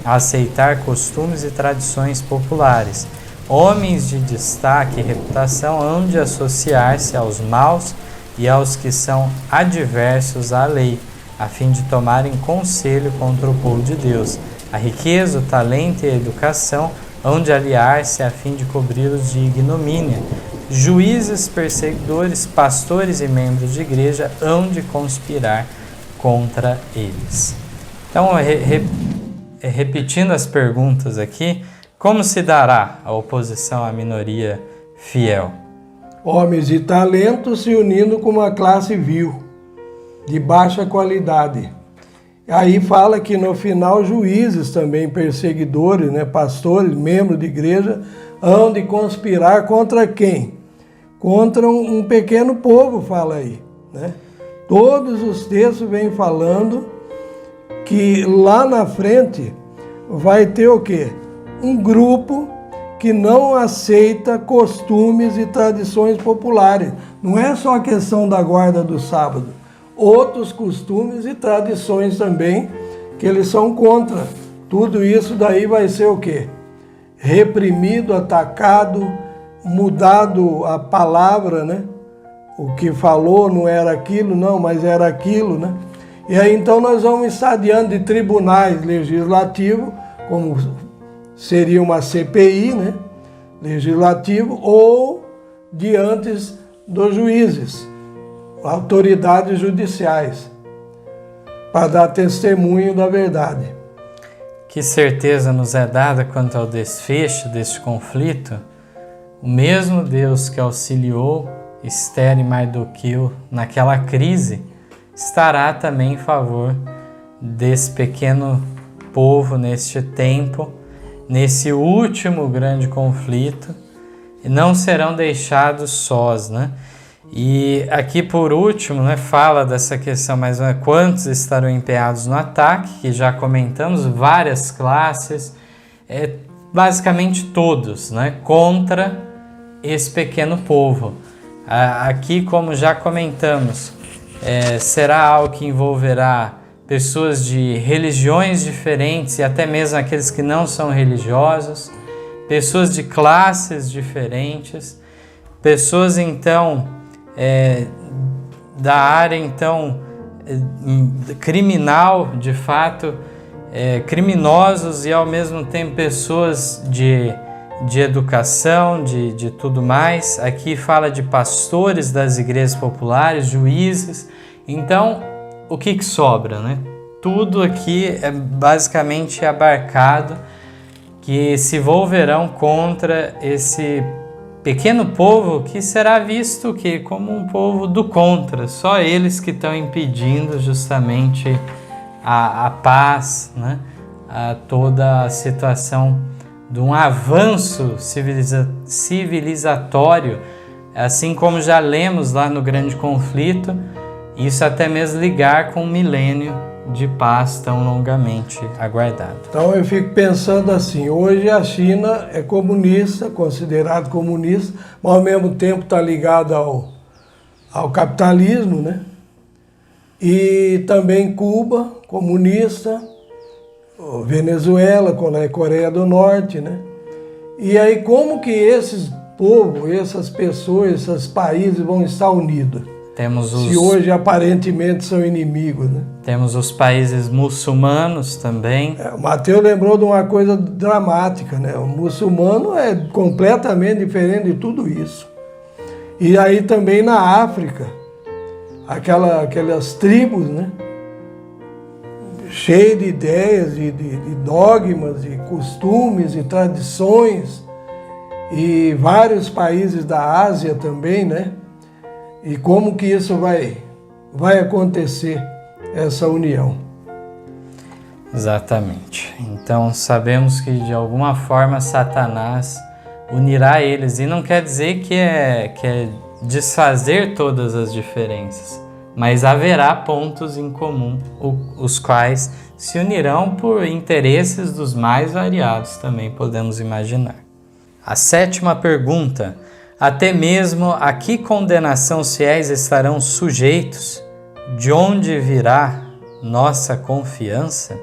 a aceitar costumes e tradições populares. Homens de destaque e reputação hão de associar-se aos maus e aos que são adversos à lei, a fim de tomarem conselho contra o povo de Deus. A riqueza, o talento e a educação hão de aliar-se a fim de cobri-los de ignomínia. Juízes, perseguidores, pastores e membros de igreja hão de conspirar contra eles. Então, repetindo as perguntas aqui, como se dará a oposição à minoria fiel? Homens de talento se unindo com uma classe vil, de baixa qualidade. Aí fala que no final juízes também, perseguidores, pastores, membros de igreja, hão de conspirar contra quem? Contra um pequeno povo, fala aí. Todos os textos vêm falando que lá na frente vai ter o quê? Um grupo que não aceita costumes e tradições populares. Não é só a questão da guarda do sábado. Outros costumes e tradições também que eles são contra. Tudo isso daí vai ser o quê? Reprimido, atacado, mudado a palavra, O que falou não era aquilo, não, mas era aquilo, E aí então nós vamos estar diante de tribunais legislativos, como seria uma CPI, legislativo, ou diante dos juízes, autoridades judiciais, para dar testemunho da verdade. Que certeza nos é dada quanto ao desfecho deste conflito? O mesmo Deus que auxiliou Esther e Mardoqueu naquela crise estará também em favor desse pequeno povo neste tempo, nesse último grande conflito, e não serão deixados sós, E aqui por último, fala dessa questão, mas quantos estarão empenhados no ataque, que já comentamos, várias classes, basicamente todos, contra esse pequeno povo. Aqui, como já comentamos, será algo que envolverá pessoas de religiões diferentes e até mesmo aqueles que não são religiosos, pessoas de classes diferentes, pessoas então da área então criminal, de fato, criminosos e ao mesmo tempo pessoas de educação, de tudo mais. Aqui fala de pastores das igrejas populares, juízes. Então, o que sobra, Tudo aqui é basicamente abarcado, que se volverão contra esse pequeno povo que será visto como um povo do contra. Só eles que estão impedindo justamente a paz, a toda a situação de um avanço civilizatório, assim como já lemos lá no grande conflito, isso até mesmo ligar com o milênio de paz tão longamente aguardado. Então eu fico pensando assim, hoje a China é comunista, considerado comunista, mas ao mesmo tempo está ligado ao capitalismo, E também Cuba, comunista, Venezuela, Coreia do Norte, E aí como que esses povos, essas pessoas, esses países vão estar unidos? Se hoje aparentemente são inimigos, né? Temos os países muçulmanos também. O Mateus lembrou de uma coisa dramática, né? O muçulmano é completamente diferente de tudo isso. E aí também na África, aquelas tribos, né? Cheias de ideias, de dogmas, de costumes e tradições. E vários países da Ásia também, né? E como que isso vai acontecer, essa união? Exatamente. Então sabemos que de alguma forma Satanás unirá eles. E não quer dizer que é desfazer todas as diferenças, mas haverá pontos em comum, os quais se unirão por interesses dos mais variados, também podemos imaginar. A 7ª pergunta: até mesmo a que condenação os fiéis estarão sujeitos? De onde virá nossa confiança?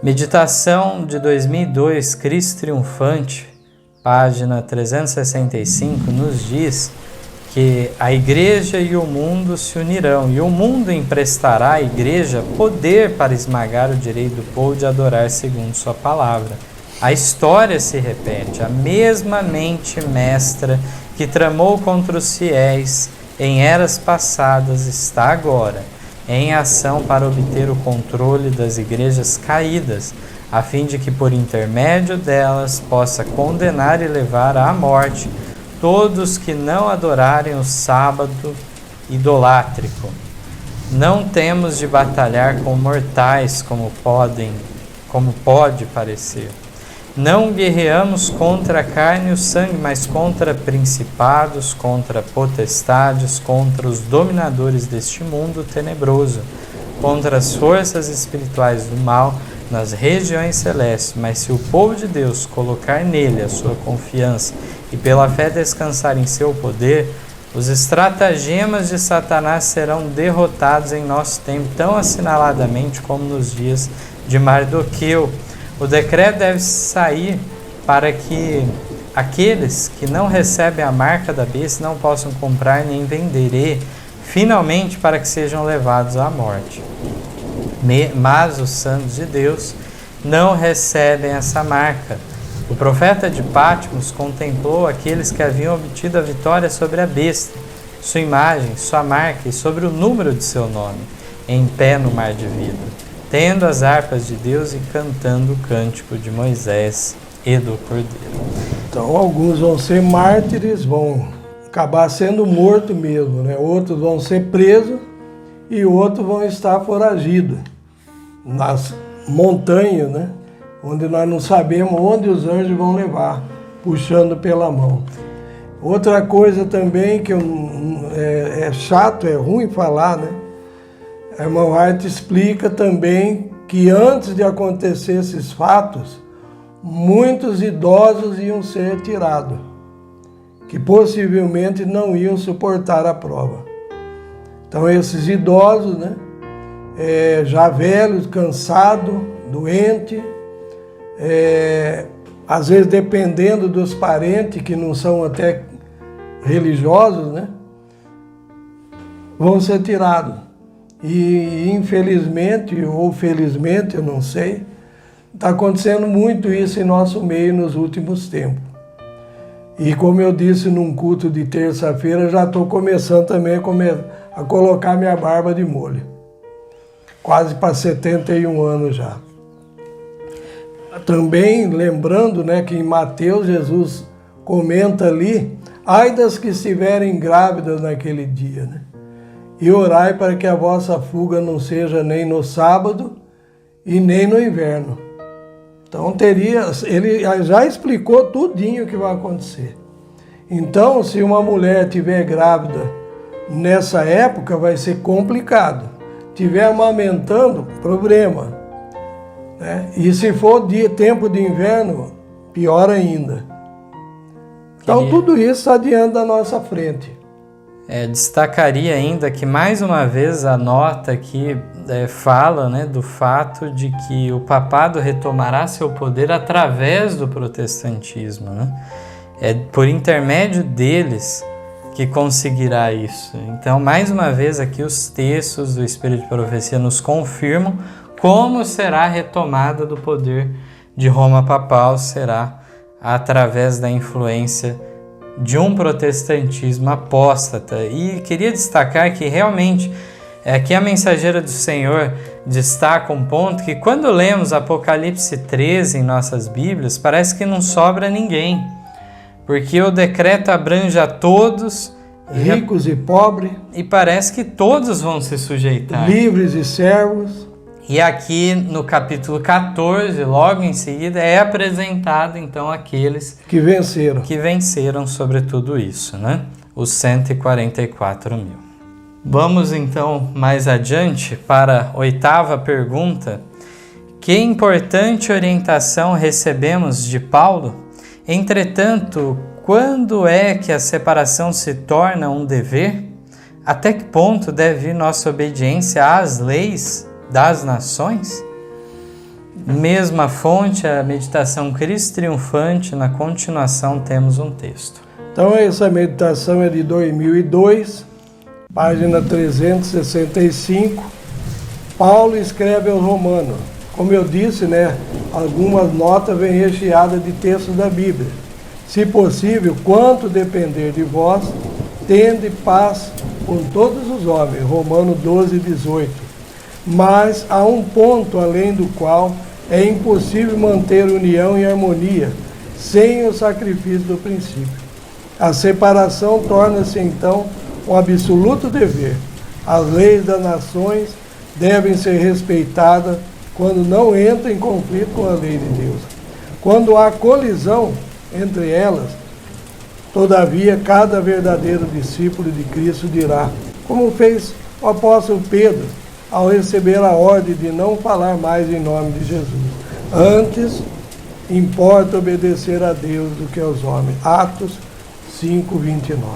Meditação de 2002, Cristo Triunfante, página 365, nos diz que a igreja e o mundo se unirão, e o mundo emprestará à igreja poder para esmagar o direito do povo de adorar segundo sua palavra. A história se repete, a mesma mente mestra que tramou contra os fiéis em eras passadas está agora em ação para obter o controle das igrejas caídas, a fim de que por intermédio delas possa condenar e levar à morte todos que não adorarem o sábado idolátrico. Não temos de batalhar com mortais como pode parecer. Não guerreamos contra a carne e o sangue, mas contra principados, contra potestades, contra os dominadores deste mundo tenebroso, contra as forças espirituais do mal nas regiões celestes. Mas se o povo de Deus colocar nele a sua confiança e pela fé descansar em seu poder, os estratagemas de Satanás serão derrotados em nosso tempo, tão assinaladamente como nos dias de Mardoqueu. O decreto deve sair para que aqueles que não recebem a marca da besta não possam comprar nem vender, e, finalmente, para que sejam levados à morte. Mas os santos de Deus não recebem essa marca. O profeta de Patmos contemplou aqueles que haviam obtido a vitória sobre a besta, sua imagem, sua marca e sobre o número de seu nome, em pé no mar de vidro, tendo as harpas de Deus e cantando o cântico de Moisés e do Cordeiro. Então alguns vão ser mártires, vão acabar sendo mortos mesmo, né? Outros vão ser presos e outros vão estar foragidos nas montanhas, né? Onde nós não sabemos onde os anjos vão levar, puxando pela mão. Outra coisa também que é chato, é ruim falar, né? A irmã White explica também que antes de acontecer esses fatos, muitos idosos iam ser tirados, que possivelmente não iam suportar a prova. Então esses idosos, né, já velhos, cansados, doentes, às vezes dependendo dos parentes que não são até religiosos, né, vão ser tirados. E infelizmente, ou felizmente, eu não sei, está acontecendo muito isso em nosso meio nos últimos tempos. E como eu disse num culto de terça-feira, já estou começando também a colocar minha barba de molho. Quase para 71 anos já. Também lembrando, né, que em Mateus Jesus comenta ali, ai das que estiverem grávidas naquele dia, né? E orai para que a vossa fuga não seja nem no sábado e nem no inverno. Então ele já explicou tudinho o que vai acontecer. Então, se uma mulher estiver grávida nessa época, vai ser complicado. Estiver amamentando, problema, né? E se for tempo de inverno, pior ainda. Então tudo isso está diante da nossa frente. Destacaria ainda que mais uma vez a nota aqui fala, né, do fato de que o papado retomará seu poder através do protestantismo, né? É por intermédio deles que conseguirá isso. Então, mais uma vez aqui os textos do Espírito de Profecia nos confirmam como será a retomada do poder de Roma papal, será através da influência de um protestantismo apóstata. E queria destacar que realmente aqui a Mensageira do Senhor destaca um ponto que quando lemos Apocalipse 13 em nossas Bíblias, parece que não sobra ninguém, porque o decreto abrange a todos, ricos e pobres, e parece que todos vão se sujeitar. Livres e servos. E aqui no capítulo 14, logo em seguida, é apresentado então aqueles que venceram sobre tudo isso, né? Os 144 mil. Vamos então mais adiante para a 8ª pergunta. Que importante orientação recebemos de Paulo? Entretanto, quando é que a separação se torna um dever? Até que ponto deve ir nossa obediência às leis das nações? Mesma fonte, a meditação Cristo Triunfante, na continuação temos um texto. Então essa meditação é de 2002, página 365. Paulo escreve aos Romanos. Como eu disse, algumas notas vêm recheadas de textos da Bíblia. Se possível, quanto depender de vós, tende paz com todos os homens. Romanos 12, 18. Mas há um ponto além do qual é impossível manter união e harmonia sem o sacrifício do princípio. A separação torna-se então um absoluto dever. As leis das nações devem ser respeitadas quando não entram em conflito com a lei de Deus. Quando há colisão entre elas, todavia cada verdadeiro discípulo de Cristo dirá, como fez o apóstolo Pedro, ao receber a ordem de não falar mais em nome de Jesus. Antes, importa obedecer a Deus do que aos homens. Atos 5, 29.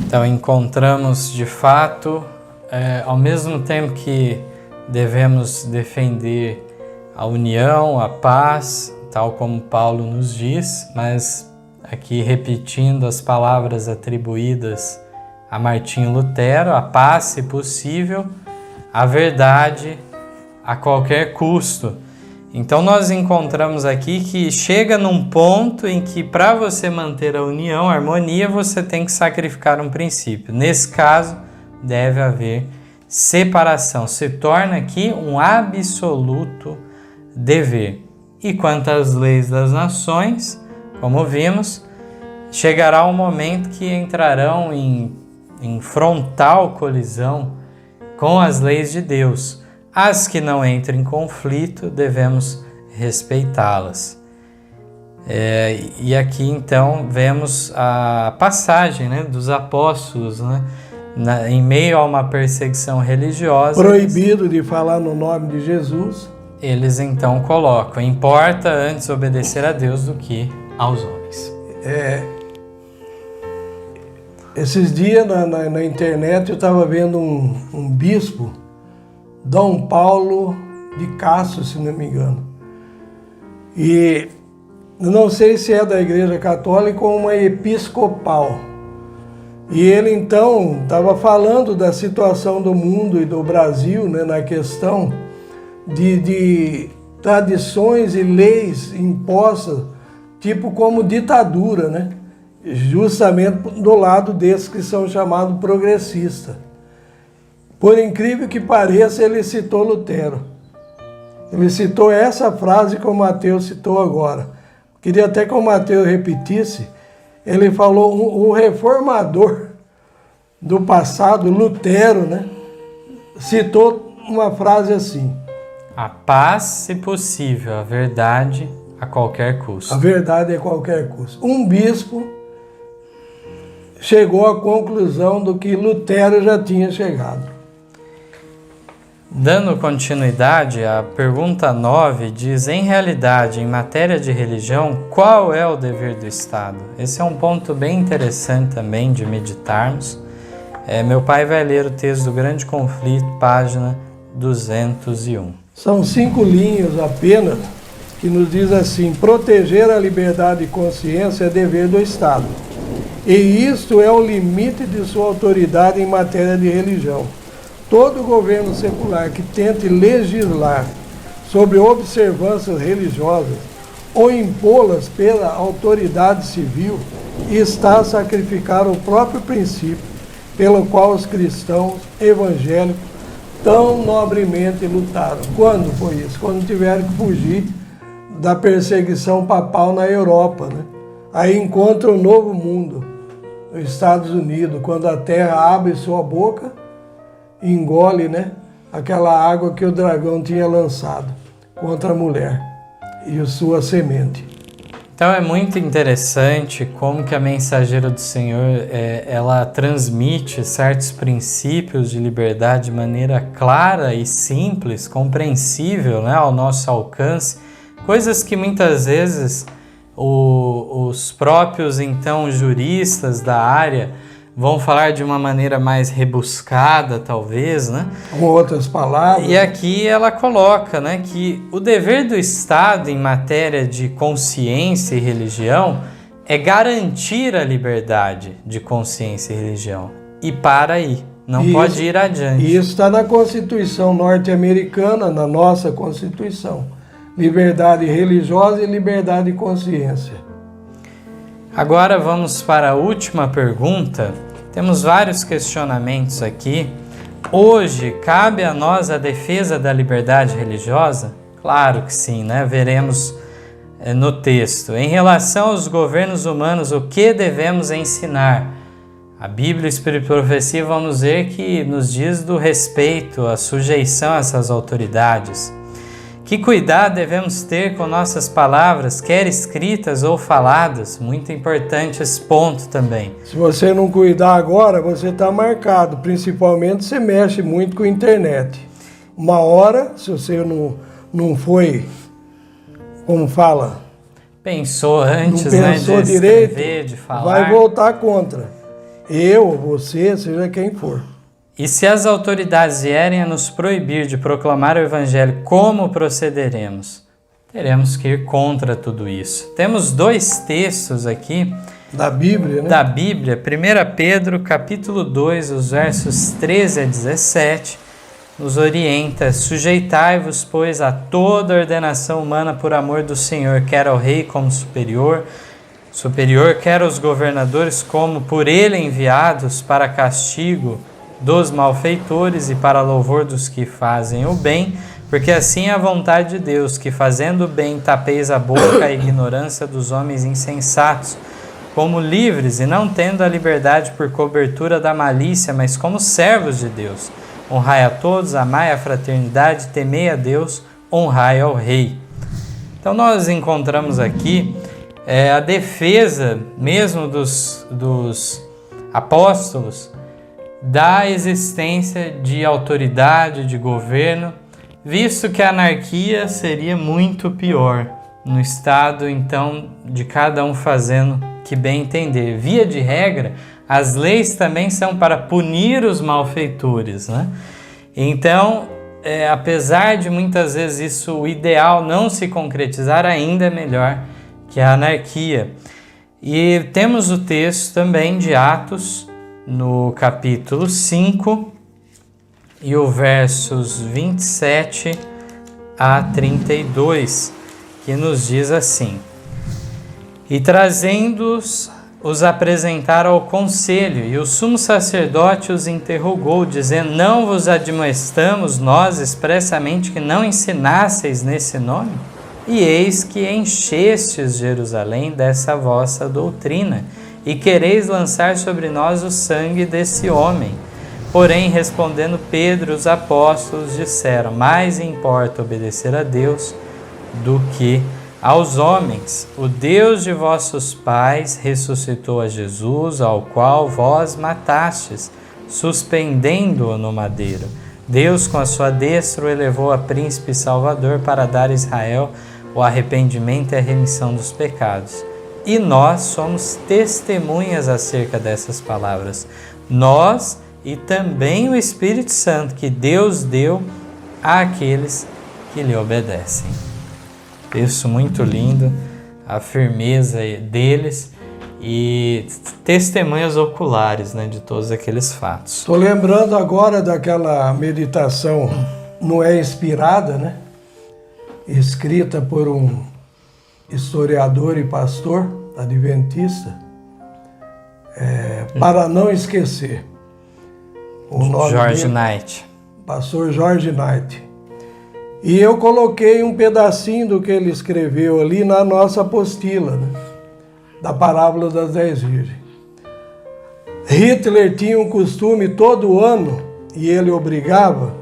Então encontramos de fato, ao mesmo tempo que devemos defender a união, a paz, tal como Paulo nos diz, mas aqui repetindo as palavras atribuídas a Martinho Lutero, a paz, se possível, a verdade a qualquer custo. Então nós encontramos aqui que chega num ponto em que para você manter a união, a harmonia, você tem que sacrificar um princípio. Nesse caso, deve haver separação. Se torna aqui um absoluto dever. E quanto às leis das nações, como vimos, chegará um momento que entrarão em frontal colisão com as leis de Deus. As que não entram em conflito, devemos respeitá-las. E aqui então vemos a passagem dos apóstolos, em meio a uma perseguição religiosa. Proibido de falar no nome de Jesus. Eles então colocam, importa antes obedecer a Deus do que aos homens. Esses dias na internet eu estava vendo um bispo, Dom Paulo de Castro, se não me engano. E não sei se é da Igreja Católica ou uma episcopal. E ele então estava falando da situação do mundo e do Brasil, na questão de tradições e leis impostas, tipo como ditadura, justamente do lado desses que são chamados progressistas. Por incrível que pareça, ele citou Lutero. Ele citou essa frase que o Mateus citou agora. Queria até que o Mateus repetisse. Ele falou, o reformador do passado, Lutero, citou uma frase assim: a paz, se possível, a verdade a qualquer custo. A verdade a qualquer custo. Um bispo chegou à conclusão do que Lutero já tinha chegado. Dando continuidade, a pergunta 9 diz, em realidade, em matéria de religião, qual é o dever do Estado? Esse é um ponto bem interessante também de meditarmos. Meu pai vai ler o texto do Grande Conflito, página 201. São 5 linhas apenas que nos diz assim: proteger a liberdade de consciência é dever do Estado. E isto é o limite de sua autoridade em matéria de religião. Todo governo secular que tente legislar sobre observâncias religiosas ou impô-las pela autoridade civil está a sacrificar o próprio princípio pelo qual os cristãos evangélicos tão nobremente lutaram. Quando foi isso? Quando tiveram que fugir da perseguição papal na Europa, né? Aí encontra o novo mundo, os Estados Unidos, quando a terra abre sua boca e engole, né, aquela água que o dragão tinha lançado contra a mulher e a sua semente. Então é muito interessante como que a mensageira do Senhor ela transmite certos princípios de liberdade de maneira clara e simples, compreensível, né, ao nosso alcance, coisas que muitas vezes os próprios então juristas da área vão falar de uma maneira mais rebuscada, talvez, né? Com outras palavras. E aqui ela coloca, né, que o dever do Estado em matéria de consciência e religião é garantir a liberdade de consciência e religião. E para aí, não pode ir adiante. E isso está na Constituição norte-americana, na nossa Constituição. Liberdade religiosa e liberdade de consciência. Agora vamos para a última pergunta. Temos vários questionamentos aqui. Hoje, cabe a nós a defesa da liberdade religiosa? Claro que sim, né? Veremos no texto. Em relação aos governos humanos, o que devemos ensinar? A Bíblia, Espírito e Profecia vão nos dizer que nos diz do respeito, a sujeição a essas autoridades. Que cuidado devemos ter com nossas palavras, quer escritas ou faladas? Muito importante esse ponto também. Se você não cuidar agora, você está marcado. Principalmente se mexe muito com a internet. Uma hora, se você não foi, como fala? Pensou antes, não pensou, né, de direito, escrever, de falar. Vai voltar contra. Eu, você, seja quem for. E se as autoridades vierem a nos proibir de proclamar o Evangelho, como procederemos? Teremos que ir contra tudo isso. Temos dois textos aqui da Bíblia, né? Da Bíblia, 1 Pedro, capítulo 2, os versos 13 a 17, nos orienta: sujeitai-vos, pois, a toda ordenação humana por amor do Senhor, quer ao rei como superior, quer aos governadores como por ele enviados para castigo dos malfeitores e para louvor dos que fazem o bem, porque assim é a vontade de Deus, que fazendo o bem tapeis a boca à ignorância dos homens insensatos, como livres e não tendo a liberdade por cobertura da malícia, mas como servos de Deus. Honrai a todos, amai a fraternidade, temei a Deus, honrai ao rei. Então nós encontramos aqui a defesa mesmo dos apóstolos da existência de autoridade, de governo, visto que a anarquia seria muito pior no estado, então, de cada um fazendo que bem entender. Via de regra, as leis também são para punir os malfeitores, né? Então, apesar de muitas vezes isso, o ideal não se concretizar, ainda é melhor que a anarquia. E temos o texto também de Atos, no capítulo 5, e o versos 27 a 32, que nos diz assim: e trazendo-os, os apresentaram ao conselho, e o sumo sacerdote os interrogou, dizendo: não vos admoestamos nós expressamente que não ensinasseis nesse nome? E eis que enchestes Jerusalém dessa vossa doutrina, e quereis lançar sobre nós o sangue desse homem. Porém, respondendo Pedro, os apóstolos disseram: mais importa obedecer a Deus do que aos homens. O Deus de vossos pais ressuscitou a Jesus, ao qual vós matastes, suspendendo-o no madeiro. Deus, com a sua destra, o elevou a príncipe e salvador para dar a Israel o arrependimento e a remissão dos pecados. E nós somos testemunhas acerca dessas palavras. Nós e também o Espírito Santo que Deus deu àqueles que lhe obedecem. Texto muito lindo, a firmeza deles e testemunhas oculares, né, de todos aqueles fatos. Estou lembrando agora daquela meditação, não é inspirada, né? Escrita por um historiador e pastor adventista, para não esquecer. O nome George dele, Knight. Pastor George Knight. E eu coloquei um pedacinho do que ele escreveu ali na nossa apostila, né? Da parábola das 10 virgens. Hitler tinha um costume todo ano, e ele obrigava,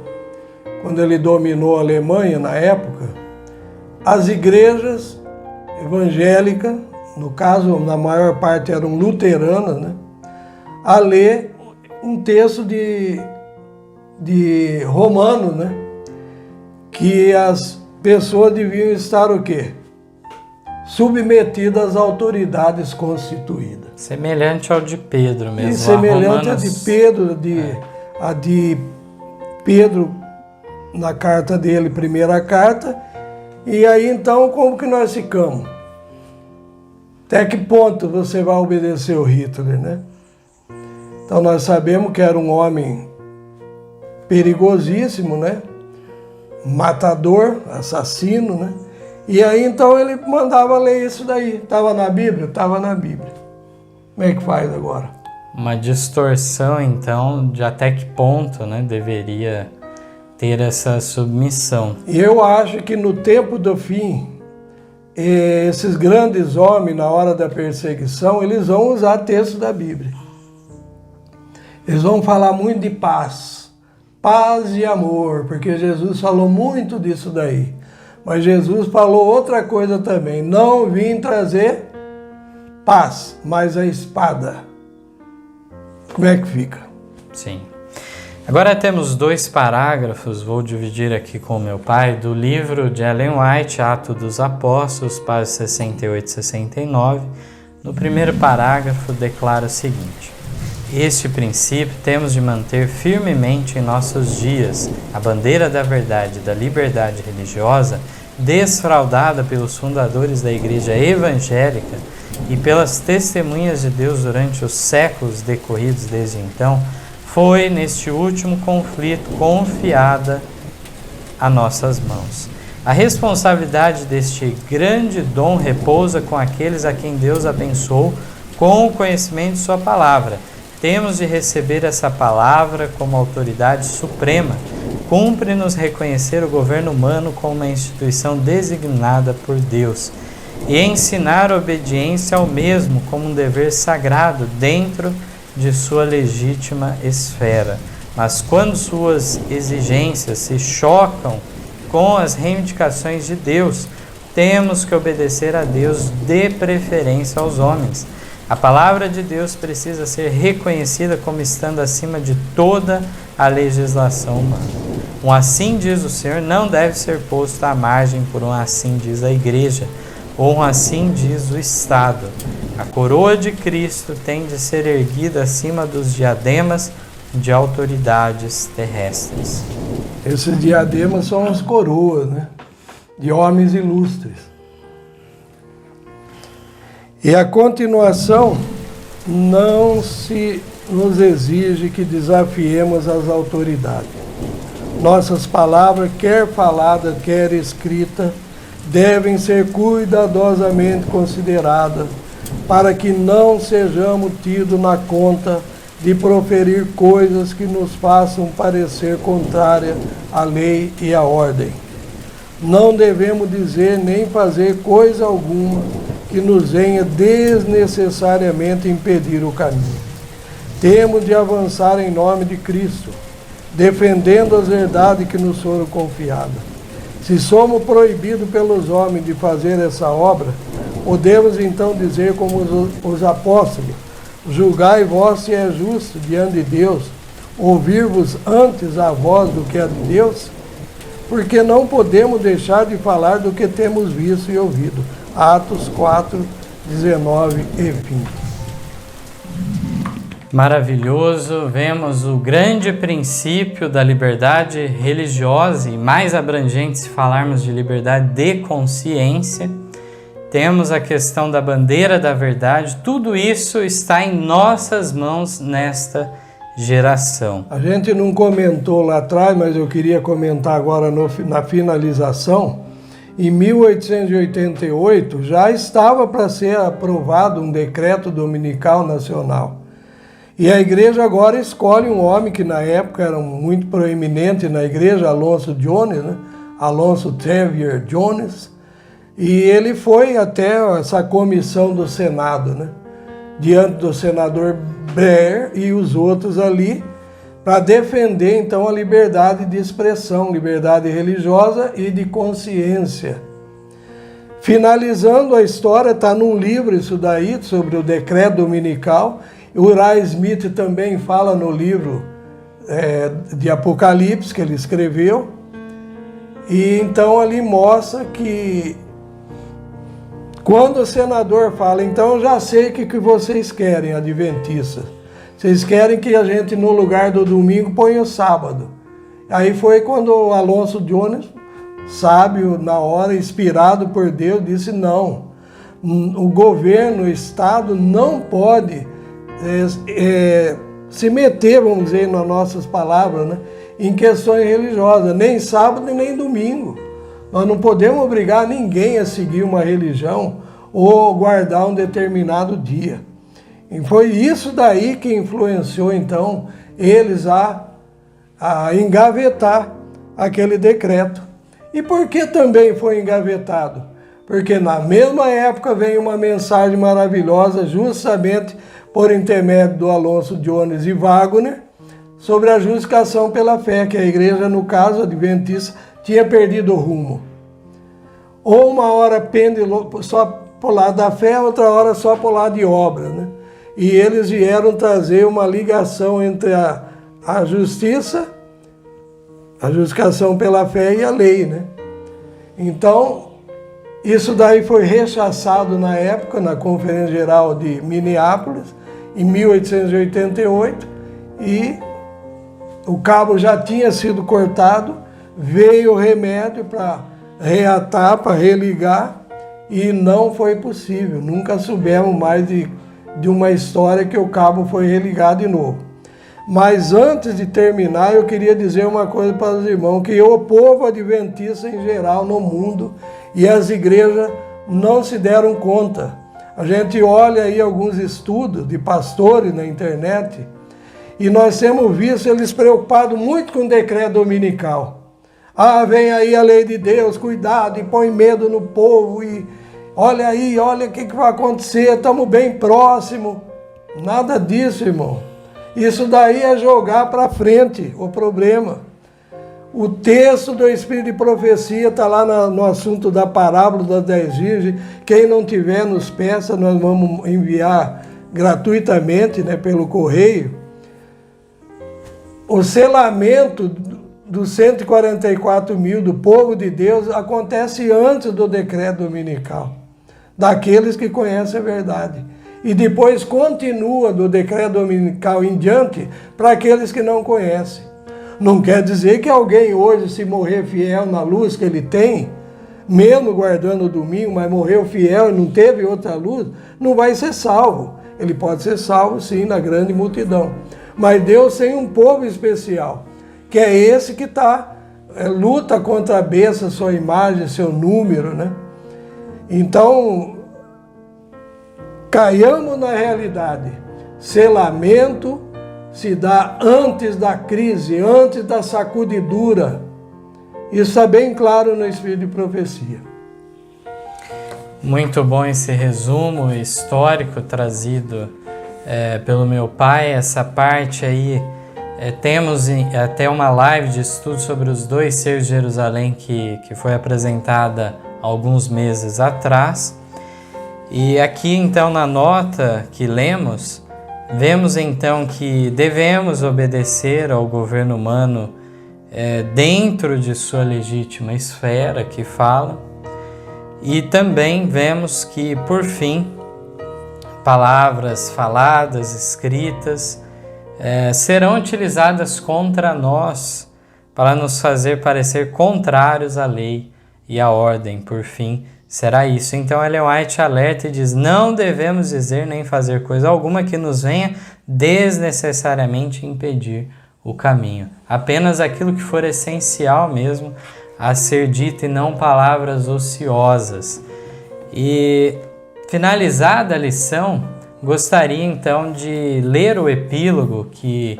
quando ele dominou a Alemanha na época, as igrejas evangélicas, no caso, na maior parte eram luteranas, né, a ler um texto de Romano, né, que as pessoas deviam estar o quê? Submetidas às autoridades constituídas. Semelhante ao de Pedro mesmo. E semelhante Romanos... a de Pedro, a de Pedro na carta dele, primeira carta. E aí então como que nós ficamos? Até que ponto você vai obedecer o Hitler, né? Então nós sabemos que era um homem perigosíssimo, né? Matador, assassino, né? E aí então ele mandava ler isso daí. Estava na Bíblia? Estava na Bíblia. Como é que faz agora? Uma distorção, então, de até que ponto, né, deveria ter essa submissão. E eu acho que no tempo do fim, esses grandes homens, na hora da perseguição, eles vão usar texto da Bíblia. Eles vão falar muito de paz. Paz e amor, porque Jesus falou muito disso daí. Mas Jesus falou outra coisa também. Não vim trazer paz, mas a espada. Como é que fica? Sim. Agora temos 2 parágrafos, vou dividir aqui com o meu pai, do livro de Ellen White, Atos dos Apóstolos, páginas 68 e 69. No primeiro parágrafo declara o seguinte: este princípio temos de manter firmemente em nossos dias, a bandeira da verdade e da liberdade religiosa, desfraudada pelos fundadores da Igreja Evangélica e pelas testemunhas de Deus durante os séculos decorridos desde então, foi neste último conflito confiada a nossas mãos. A responsabilidade deste grande dom repousa com aqueles a quem Deus abençoou com o conhecimento de sua palavra. Temos de receber essa palavra como autoridade suprema. Cumpre-nos reconhecer o governo humano como uma instituição designada por Deus e ensinar a obediência ao mesmo como um dever sagrado dentro de sua legítima esfera. Mas quando suas exigências se chocam com as reivindicações de Deus, temos que obedecer a Deus de preferência aos homens. A palavra de Deus precisa ser reconhecida como estando acima de toda a legislação humana. Um assim diz o Senhor não deve ser posto à margem por um assim diz a Igreja, ou um assim diz o Estado. A coroa de Cristo tem de ser erguida acima dos diademas de autoridades terrestres. Esses diademas são as coroas, né? De homens ilustres. E a continuação não se nos exige que desafiemos as autoridades. Nossas palavras, quer falada, quer escrita, devem ser cuidadosamente consideradas para que não sejamos tidos na conta de proferir coisas que nos façam parecer contrárias à lei e à ordem. Não devemos dizer nem fazer coisa alguma que nos venha desnecessariamente impedir o caminho. Temos de avançar em nome de Cristo, defendendo as verdades que nos foram confiadas. Se somos proibidos pelos homens de fazer essa obra, podemos então dizer como os apóstolos: julgai vós se é justo diante de Deus, ouvir-vos antes a voz do que a de Deus? Porque não podemos deixar de falar do que temos visto e ouvido. Atos 4, 19 e 20. Maravilhoso, vemos o grande princípio da liberdade religiosa e mais abrangente se falarmos de liberdade de consciência. temos a questão da bandeira da verdade, tudo isso está em nossas mãos nesta geração. A gente não comentou lá atrás, mas eu queria comentar agora na finalização. Em 1888 já estava para ser aprovado um decreto dominical nacional. E a igreja agora escolhe um homem que na época era muito proeminente na igreja, Alonso Jones, né? Alonso Xavier Jones. E ele foi até essa comissão do Senado, né? Diante do senador Blair e os outros ali, para defender então a liberdade de expressão, liberdade religiosa e de consciência. Finalizando a história, está num livro isso daí, sobre o decreto dominical. O Uriah Smith também fala no livro de Apocalipse que ele escreveu. E então ali mostra que quando o senador fala, então eu já sei o que vocês querem, adventistas. Vocês querem que a gente, no lugar do domingo, ponha o sábado. Aí foi quando o Alonso Jones, sábio na hora, inspirado por Deus, disse não. O governo, o Estado não pode se meter, vamos dizer, nas nossas palavras, né, em questões religiosas, nem sábado e nem domingo. Nós não podemos obrigar ninguém a seguir uma religião ou guardar um determinado dia. E foi isso daí que influenciou, então, eles a engavetar aquele decreto. E por que também foi engavetado? Porque na mesma época veio uma mensagem maravilhosa, justamente por intermédio do Alonso Jones e Wagner, sobre a justificação pela fé, que a igreja, no caso adventista, tinha perdido o rumo. Ou uma hora pende só para o lado da fé, outra hora só para o lado de obra, né? E eles vieram trazer uma ligação entre a justiça, a justificação pela fé e a lei, né? Então, isso daí foi rechaçado na época, na Conferência Geral de Minneapolis, em 1888, e o cabo já tinha sido cortado, veio o remédio para reatar, para religar, e não foi possível. Nunca soubemos mais de uma história que o cabo foi religado de novo. Mas antes de terminar, eu queria dizer uma coisa para os irmãos, que o povo adventista em geral no mundo e as igrejas não se deram conta. A gente olha aí alguns estudos de pastores na internet e nós temos visto eles preocupados muito com o decreto dominical. Ah, vem aí a lei de Deus, cuidado, e põe medo no povo, e olha aí, olha o que vai acontecer, estamos bem próximos. Nada disso, irmão. Isso daí é jogar para frente o problema. O texto do Espírito de Profecia está lá no assunto da parábola das 10 virgens. Quem não tiver, nos peça, nós vamos enviar gratuitamente, né, pelo correio. O selamento dos 144 mil do povo de Deus acontece antes do decreto dominical, daqueles que conhecem a verdade. E depois continua do decreto dominical em diante para aqueles que não conhecem. Não quer dizer que alguém hoje, se morrer fiel na luz que ele tem, mesmo guardando o domingo, mas morreu fiel e não teve outra luz, não vai ser salvo. Ele pode ser salvo, sim, na grande multidão. Mas Deus tem um povo especial, que é esse que luta contra a besta, sua imagem, seu número, né? Então, caiamos na realidade. Selamento se dá antes da crise, antes da sacudidura. Isso está bem claro no Espírito de Profecia. Muito bom esse resumo histórico trazido pelo meu pai. Essa parte aí, temos até uma live de estudo sobre os 2 selos de Jerusalém que foi apresentada alguns meses atrás. E aqui então na nota que lemos, vemos então que devemos obedecer ao governo humano dentro de sua legítima esfera que fala, e também vemos que, por fim, palavras faladas, escritas, serão utilizadas contra nós para nos fazer parecer contrários à lei e à ordem. Por fim, será isso. Então Ellen White alerta e diz: não devemos dizer nem fazer coisa alguma que nos venha desnecessariamente impedir o caminho. Apenas aquilo que for essencial mesmo a ser dito e não palavras ociosas. E finalizada a lição, gostaria então de ler o epílogo que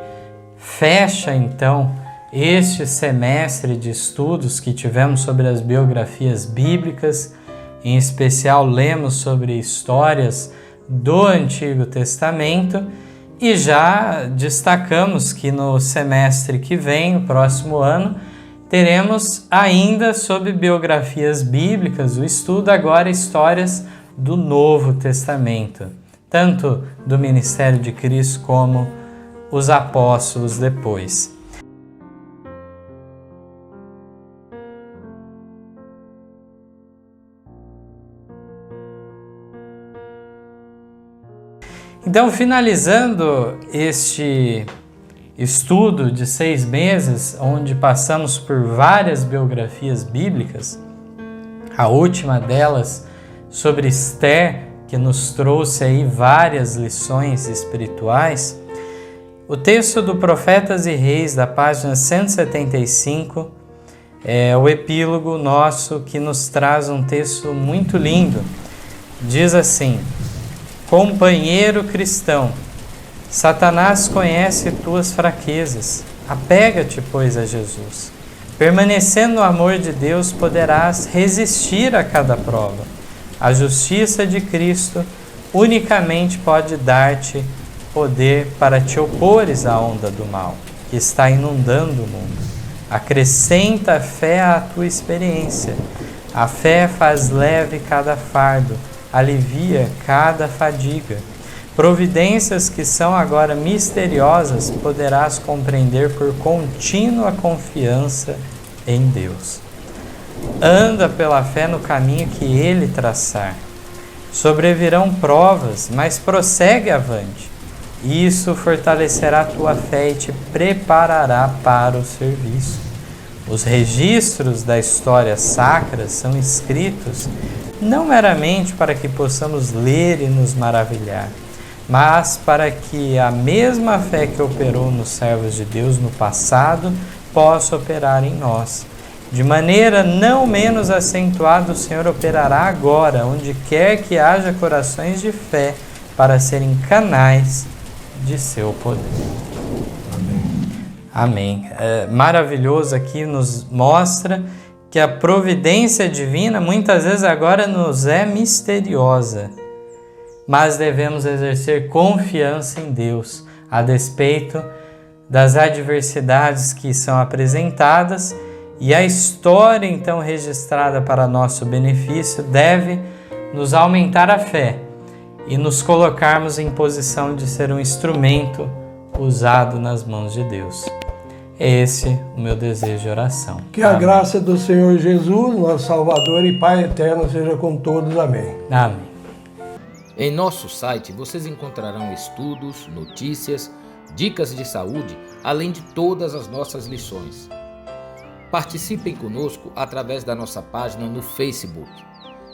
fecha então este semestre de estudos que tivemos sobre as biografias bíblicas. Em especial, lemos sobre histórias do Antigo Testamento e já destacamos que no semestre que vem, o próximo ano, teremos ainda sobre biografias bíblicas o estudo agora histórias do Novo Testamento, tanto do ministério de Cristo como os apóstolos depois. Então, finalizando este estudo de 6 meses, onde passamos por várias biografias bíblicas, a última delas sobre Esther, que nos trouxe aí várias lições espirituais, o texto do Profetas e Reis, da página 175, é o epílogo nosso que nos traz um texto muito lindo. Diz assim: companheiro cristão, Satanás conhece tuas fraquezas. Apega-te, pois, a Jesus. Permanecendo no amor de Deus, poderás resistir a cada prova. A justiça de Cristo unicamente pode dar-te poder para te opores à onda do mal, que está inundando o mundo. Acrescenta a fé à tua experiência. A fé faz leve cada fardo, alivia cada fadiga. Providências que são agora misteriosas poderás compreender por contínua confiança em Deus. Anda pela fé no caminho que Ele traçar. Sobrevirão provas, mas prossegue avante. Isso fortalecerá a tua fé e te preparará para o serviço. Os registros da história sacra são escritos não meramente para que possamos ler e nos maravilhar, mas para que a mesma fé que operou nos servos de Deus no passado possa operar em nós. De maneira não menos acentuada, o Senhor operará agora, onde quer que haja corações de fé, para serem canais de seu poder. Amém. Maravilhoso aqui nos mostra que a providência divina muitas vezes agora nos é misteriosa, mas devemos exercer confiança em Deus, a despeito das adversidades que são apresentadas, e a história então registrada para nosso benefício deve nos aumentar a fé e nos colocarmos em posição de ser um instrumento usado nas mãos de Deus. É esse o meu desejo de oração. Que a graça do Senhor Jesus, nosso Salvador e Pai eterno, seja com todos. Amém. Amém. Em nosso site vocês encontrarão estudos, notícias, dicas de saúde, além de todas as nossas lições. Participem conosco através da nossa página no Facebook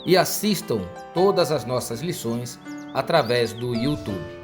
e assistam todas as nossas lições através do YouTube.